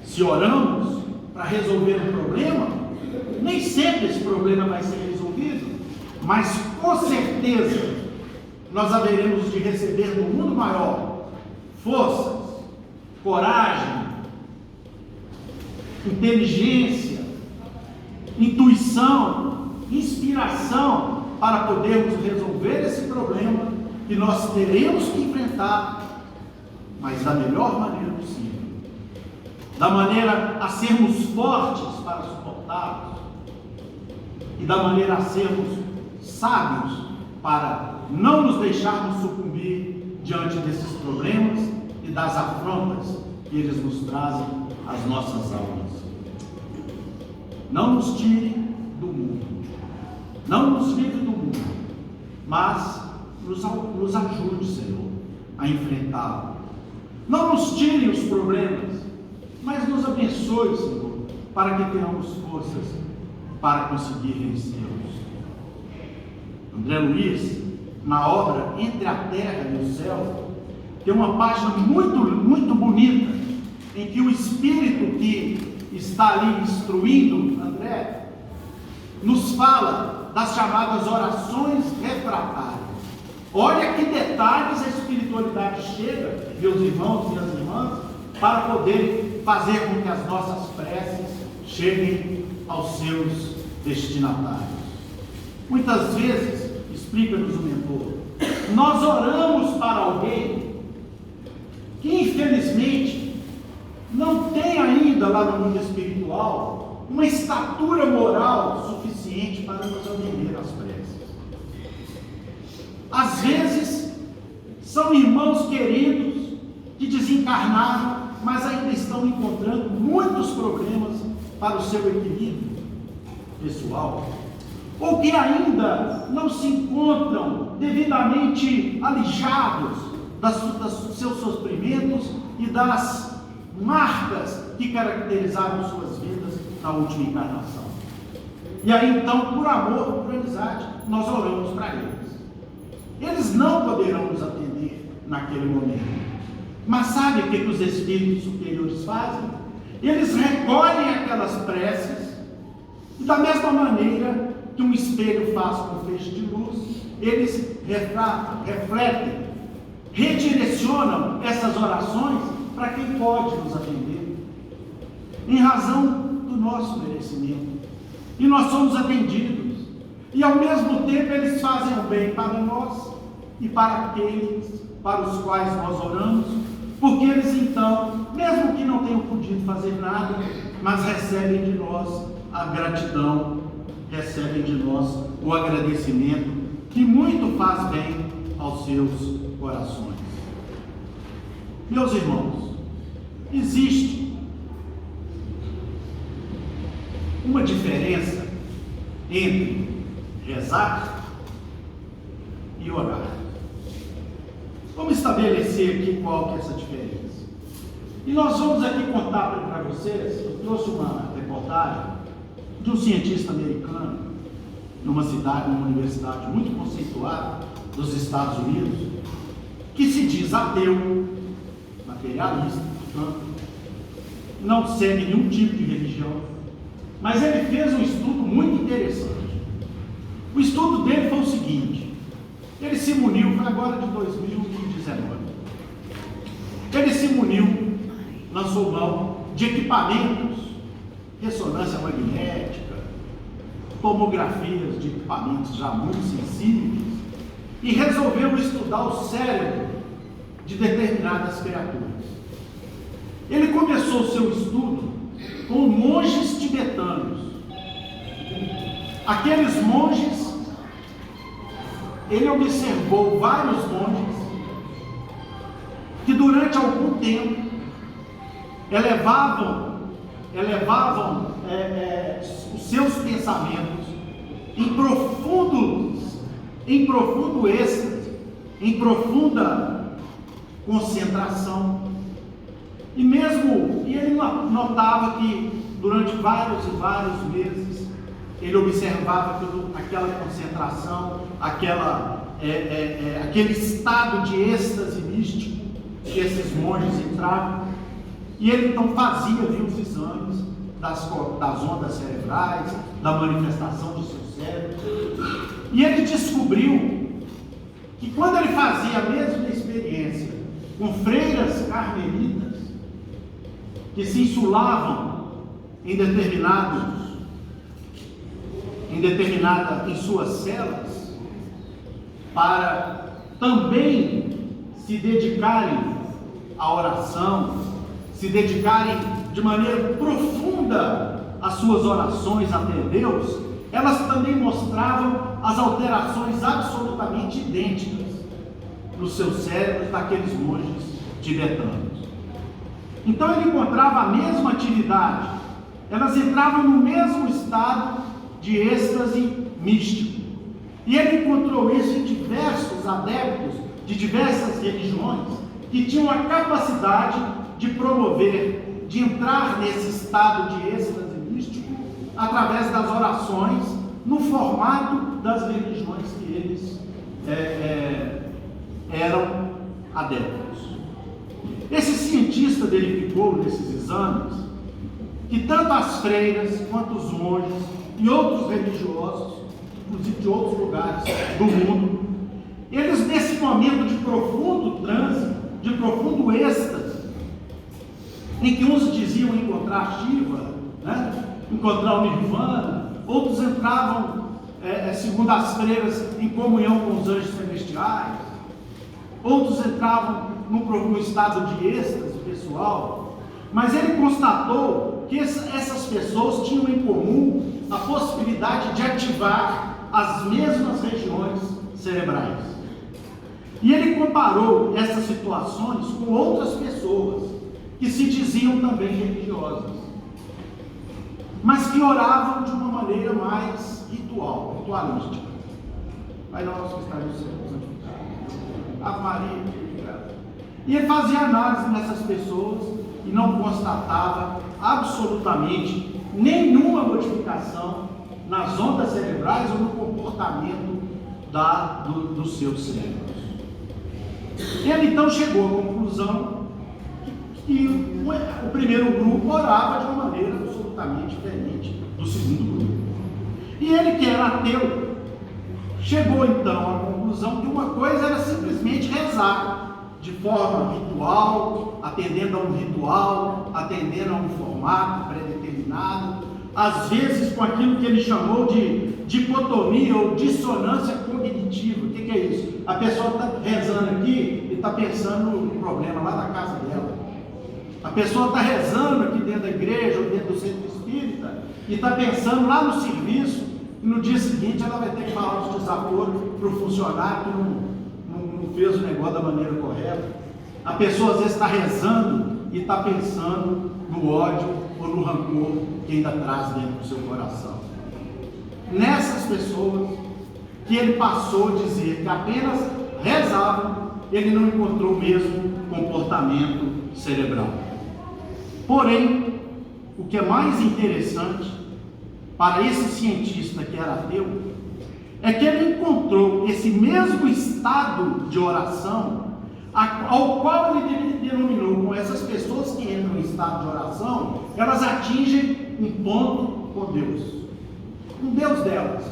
Se oramos para resolver um problema, nem sempre esse problema vai ser resolvido, mas com certeza nós haveremos de receber do mundo maior forças, coragem, inteligência, intuição, inspiração para podermos resolver esse problema que nós teremos que enfrentar, mas da melhor maneira possível, da maneira a sermos fortes para suportá-los e da maneira a sermos sábios para não nos deixarmos sucumbir diante desses problemas e das afrontas que eles nos trazem às nossas almas. Não nos tire do mundo, não nos livre do mundo, mas nos ajude, Senhor, a enfrentá-lo. Não nos tire os problemas, mas nos abençoe, Senhor, para que tenhamos forças para conseguir vencê-los. André Luiz, na obra Entre a Terra e o Céu, tem uma página muito bonita, em que o Espírito que está ali instruindo André, nos fala das chamadas orações refratárias. Olha que detalhes a espiritualidade chega, meus irmãos e minhas irmãs, para poder fazer com que as nossas preces cheguem aos seus destinatários. Muitas vezes, explica-nos o mentor, nós oramos para alguém que infelizmente não tem ainda lá no mundo espiritual uma estatura moral suficiente para nos atender às preces. Às vezes são irmãos queridos que desencarnaram, mas ainda estão encontrando muitos problemas para o seu equilíbrio pessoal, ou que ainda não se encontram devidamente alijados dos seus sofrimentos e das marcas que caracterizaram suas vidas na última encarnação. E aí então, por amor, por amizade, nós oramos para eles. Eles não poderão nos atender naquele momento. Mas sabe o que os espíritos superiores fazem? Eles recolhem aquelas preces e, da mesma maneira que um espelho faz com feixe de luz, eles refletem, redirecionam essas orações para quem pode nos atender, em razão do nosso merecimento. E nós somos atendidos, e ao mesmo tempo eles fazem o bem para nós e para aqueles para os quais nós oramos, porque eles então, mesmo que não tenham podido fazer nada, mas recebem de nós a gratidão, recebem de nós o agradecimento que muito faz bem aos seus corações. Meus irmãos, existe uma diferença entre rezar e orar. Vamos estabelecer aqui qual que é essa diferença. E nós vamos aqui contar para vocês, eu trouxe uma reportagem de um cientista americano, numa universidade muito conceituada dos Estados Unidos, que se diz ateu, materialista, portanto, não segue nenhum tipo de religião, mas ele fez um estudo muito interessante. O estudo dele foi o seguinte: ele se muniu, foi agora de 2019, ele se muniu, lançou mão de equipamentos, ressonância magnética, tomografias de equipamentos já muito sensíveis, e resolveu estudar o cérebro de determinadas criaturas. Ele começou o seu estudo com monges tibetanos. Aqueles monges, ele observou vários monges que durante algum tempo elevavam os seus pensamentos em profundo êxtase, em profunda concentração. E ele notava que durante vários e vários meses ele observava aquela concentração, aquele estado de êxtase místico que esses monges entravam. E ele então fazia os exames das ondas cerebrais, da manifestação do seu cérebro. E ele descobriu que quando ele fazia a mesma experiência com freiras carmelitas, que se insulavam em suas celas, para também se dedicarem à oração, se dedicarem de maneira profunda às suas orações até Deus, elas também mostravam as alterações absolutamente idênticas nos seus cérebros daqueles monges tibetanos. Então ele encontrava a mesma atividade, elas entravam no mesmo estado de êxtase místico. E ele encontrou isso em diversos adeptos de diversas religiões que tinham a capacidade de promover, de entrar nesse estado de êxtase místico através das orações, no formato das religiões que eles eram adeptos. Esse cientista verificou nesses exames que tanto as freiras quanto os monges e outros religiosos, inclusive de outros lugares do mundo, eles nesse momento de profundo transe, de profundo êxtase, em que uns diziam encontrar Shiva, encontrar o Nirvana, outros entravam, segundo as freiras, em comunhão com os anjos celestiais, outros entravam num estado de êxtase pessoal, mas ele constatou que essas pessoas tinham em comum a possibilidade de ativar as mesmas regiões cerebrais. E ele comparou essas situações com outras pessoas que se diziam também religiosas, mas que oravam de uma maneira mais ritualística. Pai nosso que está no céu, santificado. Ave Maria. E ele fazia análise nessas pessoas e não constatava absolutamente nenhuma modificação nas ondas cerebrais ou no comportamento dos seus cérebros. Ele então chegou à conclusão que o primeiro grupo orava de uma maneira absolutamente diferente do segundo grupo. E ele, que era ateu, chegou então à conclusão que uma coisa era simplesmente rezar de forma ritual, atendendo a um ritual, atendendo a um formato pré-determinado, às vezes com aquilo que ele chamou de dicotomia ou dissonância cognitiva. O que é isso? A pessoa está rezando aqui e está pensando no problema lá da casa dela. A pessoa está rezando aqui dentro da igreja ou dentro do centro espírita e está pensando lá no serviço e no dia seguinte ela vai ter que falar os desaforos para o funcionário que não fez o negócio da maneira correta. A pessoa às vezes está rezando e está pensando no ódio ou no rancor que ainda traz dentro do seu coração. Nessas pessoas que ele passou a dizer que apenas rezavam, ele não encontrou o mesmo comportamento cerebral. Porém, o que é mais interessante para esse cientista que era ateu, é que ele encontrou esse mesmo estado de oração, ao qual ele denominou, com essas pessoas que entram em estado de oração, elas atingem um ponto com Deus, com Deus delas.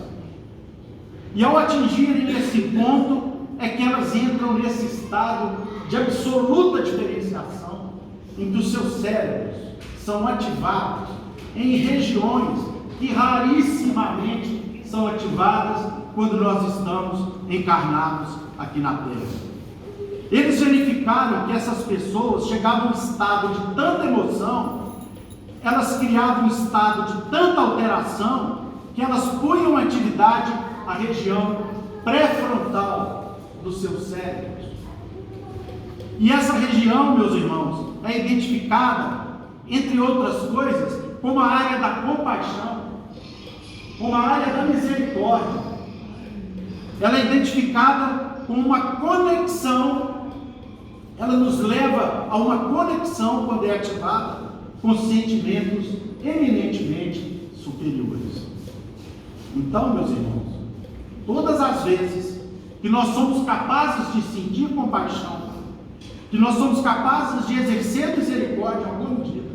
E ao atingirem esse ponto, é que elas entram nesse estado de absoluta diferenciação, em que os seus cérebros são ativados em regiões que rarissimamente são ativadas quando nós estamos encarnados aqui na Terra. Eles verificaram que essas pessoas chegavam a um estado de tanta emoção, elas criavam um estado de tanta alteração, que elas punham em atividade a região pré-frontal dos seus cérebros. E essa região, meus irmãos, é identificada, entre outras coisas, como a área da compaixão, como a área da misericórdia. Ela é identificada como uma conexão, ela nos leva a uma conexão, quando é ativada, com sentimentos eminentemente superiores. Então, meus irmãos, todas as vezes que nós somos capazes de sentir compaixão, que nós somos capazes de exercer misericórdia em alguma medida,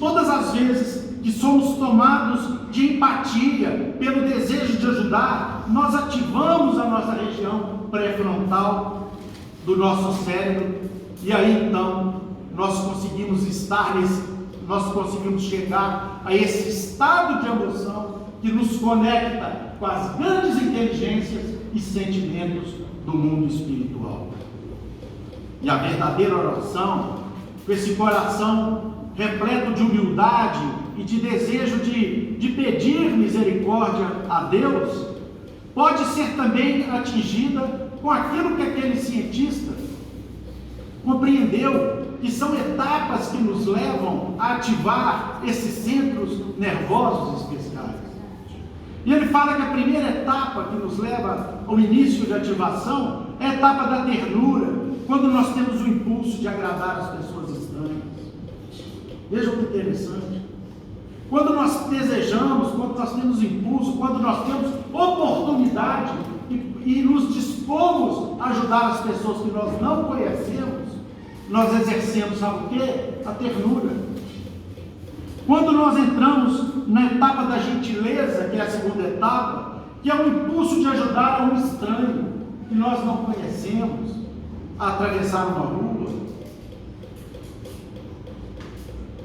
todas as vezes que somos tomados de empatia, pelo desejo de ajudar, nós ativamos a nossa região pré-frontal do nosso cérebro, e aí então nós conseguimos chegar a esse estado de emoção que nos conecta com as grandes inteligências e sentimentos do mundo espiritual. E a verdadeira oração, com esse coração repleto de humildade e de desejo de pedir misericórdia a Deus, pode ser também atingida com aquilo que aquele cientista compreendeu, que são etapas que nos levam a ativar esses centros nervosos especiais. E ele fala que a primeira etapa que nos leva ao início de ativação é a etapa da ternura, quando nós temos o impulso de agradar as pessoas estranhas. Vejam que interessante. Quando nós desejamos, quando nós temos impulso, quando nós temos oportunidade e nos dispomos a ajudar as pessoas que nós não conhecemos, nós exercemos, sabe o quê? A ternura. Quando nós entramos na etapa da gentileza, que é a segunda etapa, que é o impulso de ajudar a um estranho que nós não conhecemos a atravessar uma rua,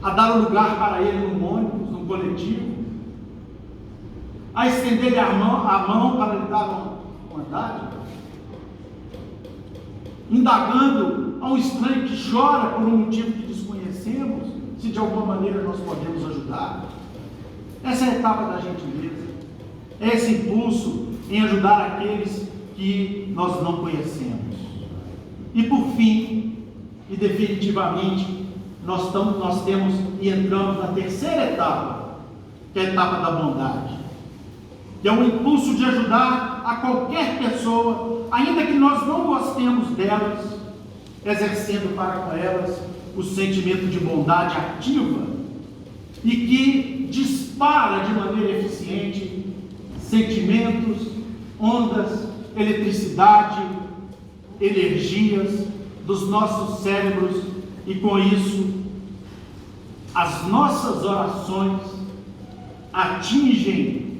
a dar um lugar para ele num ônibus, num coletivo, a estender-lhe a mão para lhe dar uma dádiva, indagando a um estranho que chora por um motivo que desconhecemos, se de alguma maneira nós podemos ajudar. Essa é a etapa da gentileza, é esse impulso em ajudar aqueles que nós não conhecemos. E por fim, e definitivamente, nós temos e entramos na terceira etapa, que é a etapa da bondade, que é o impulso de ajudar a qualquer pessoa, ainda que nós não gostemos delas, exercendo para com elas o sentimento de bondade ativa e que dispara de maneira eficiente sentimentos, ondas, eletricidade, energias dos nossos cérebros, e com isso as nossas orações atingem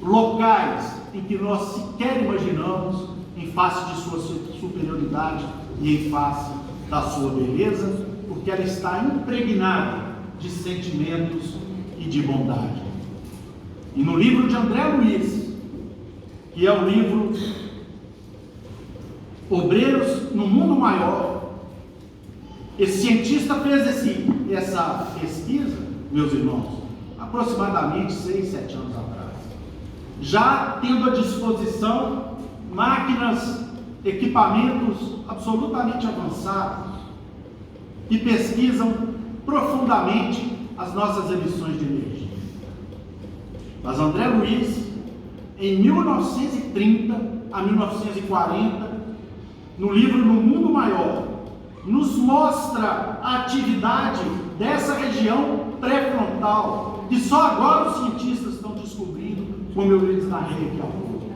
locais em que nós sequer imaginamos, em face de sua superioridade e em face da sua beleza, porque ela está impregnada de sentimentos e de bondade. E no livro de André Luiz, que é o livro Obreiros no Mundo Maior, esse cientista fez essa pesquisa, meus irmãos, aproximadamente 6, 7 anos atrás. já tendo à disposição máquinas, equipamentos absolutamente avançados, que pesquisam profundamente as nossas emissões de energia. Mas André Luiz, em 1930 a 1940, no livro No Mundo Maior, nos mostra a atividade dessa região pré-frontal, que só agora os cientistas estão descobrindo, como eu lhes narrei aqui há pouco.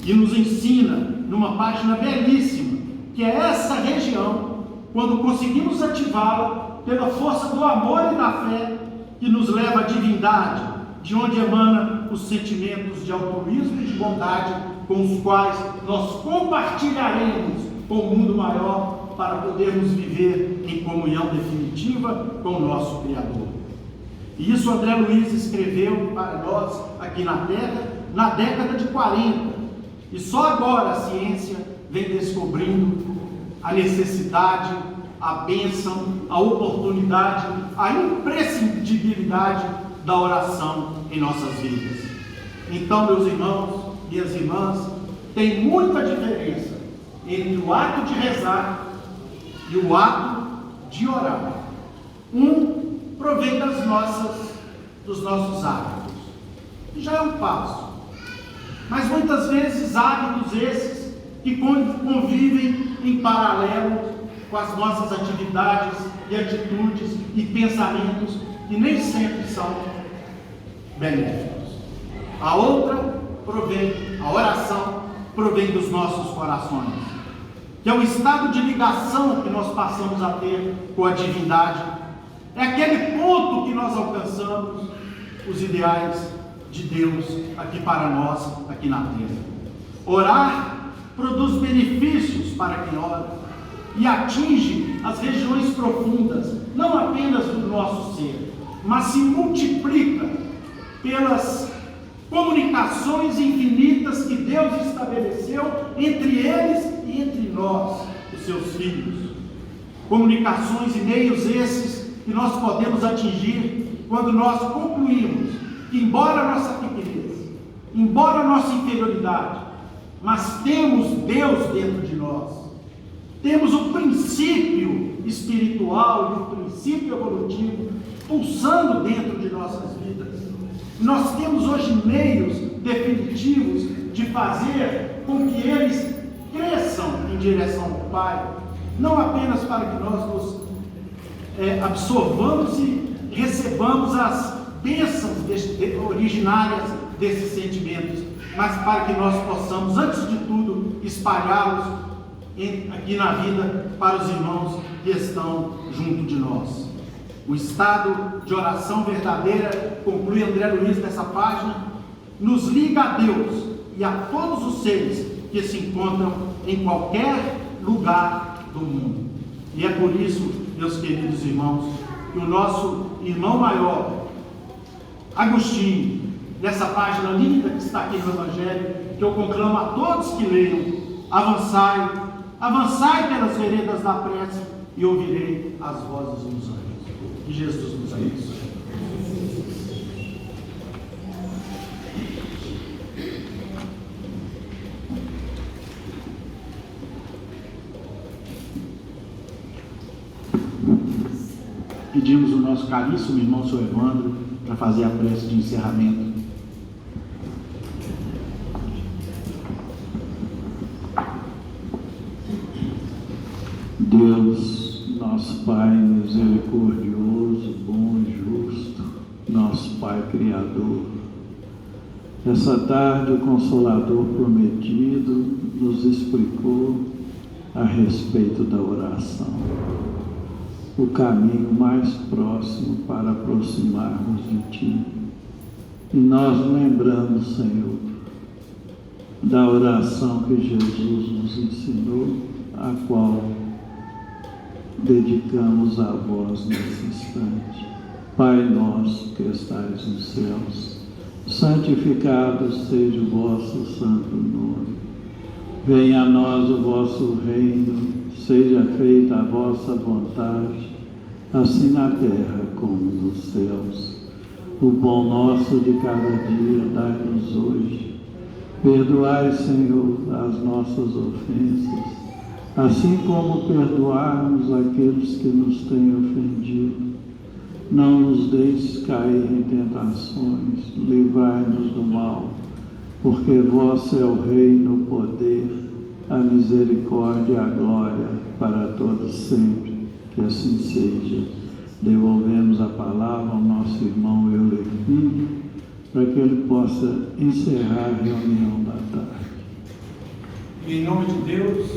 E nos ensina, numa página belíssima, que é essa região, quando conseguimos ativá-la pela força do amor e da fé, que nos leva à divindade, de onde emana os sentimentos de altruísmo e de bondade, com os quais nós compartilharemos com o mundo maior, para podermos viver em comunhão definitiva com o nosso Criador. E isso André Luiz escreveu para nós aqui na Terra, na década de 40. E só agora a ciência vem descobrindo a necessidade, a bênção, a oportunidade, a imprescindibilidade da oração em nossas vidas. Então, meus irmãos, minhas irmãs, tem muita diferença entre o ato de rezar e o ato de orar. Um provém dos nossos hábitos, e já é um passo, mas muitas vezes hábitos esses que convivem em paralelo com as nossas atividades e atitudes e pensamentos que nem sempre são benéficos. A oração provém dos nossos corações, que é o estado de ligação que nós passamos a ter com a divindade. É aquele ponto que nós alcançamos os ideais de Deus aqui para nós, aqui na terra. Orar produz benefícios para quem ora e atinge as regiões profundas, não apenas do nosso ser, mas se multiplica pelas comunicações infinitas que Deus estabeleceu entre eles e entre nós, os seus filhos. Comunicações e meios esses que nós podemos atingir quando nós concluímos que, embora a nossa pequenez, embora a nossa inferioridade, mas temos Deus dentro de nós, temos o princípio espiritual e o princípio evolutivo pulsando dentro de nossas vidas. Nós temos hoje meios definitivos de fazer com que eles cresçam em direção ao Pai, não apenas para que nós nos absorvamos e recebamos as bênçãos originárias desses sentimentos, mas para que nós possamos, antes de tudo, espalhá-los aqui na vida para os irmãos que estão junto de nós. O estado de oração verdadeira, conclui André Luiz nessa página, nos liga a Deus e a todos os seres que se encontram em qualquer lugar do mundo. E é por isso, meus queridos irmãos, que o nosso irmão maior, Agostinho, nessa página linda que está aqui no Evangelho, que eu conclamo a todos que leiam: avançai pelas veredas da prece e ouvirei as vozes dos anjos. Que Jesus nos abençoe. Pedimos o nosso caríssimo irmão Sr. Evandro para fazer a prece de encerramento. Deus, nosso Pai misericordioso, bom e justo, nosso Pai Criador, essa tarde o Consolador prometido nos explicou a respeito da oração, o caminho mais próximo para aproximarmos de Ti. E nós lembramos, Senhor, da oração que Jesus nos ensinou, a qual dedicamos a vós nesse instante. Pai nosso que estais nos céus, santificado seja o vosso santo nome. Venha a nós o vosso reino, seja feita a vossa vontade, assim na terra como nos céus. O pão nosso de cada dia dai-nos hoje. Perdoai, Senhor, as nossas ofensas, assim como perdoarmos aqueles que nos têm ofendido. Não nos deixes cair em tentações, livrai-nos do mal, porque vosso é o reino, o poder, a misericórdia e a glória para todos sempre. Que assim seja. Devolvemos a palavra ao nosso irmão Eulerquim, para que ele possa encerrar a reunião da tarde. Em nome de Deus,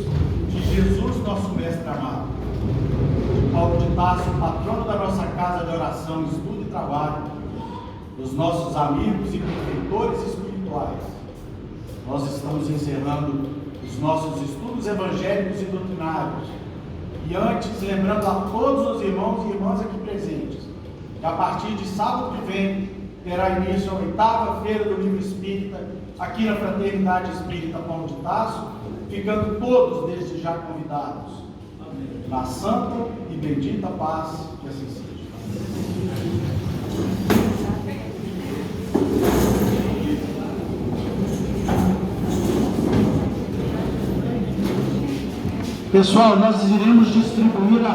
de Jesus, nosso mestre amado, Paulo de Tarso, patrono da nossa casa de oração, estudo e trabalho, dos nossos amigos e benfeitores espirituais, nós estamos encerrando os nossos estudos evangélicos e doutrinários. E antes, lembrando a todos os irmãos e irmãs aqui presentes, que a partir de sábado que vem, terá início a 8ª Feira do Livro Espírita, aqui na Fraternidade Espírita Paulo de Tarso, ficando todos desde já convidados. Amém. Na santa e bendita paz, que assim seja. Pessoal, nós iremos distribuir a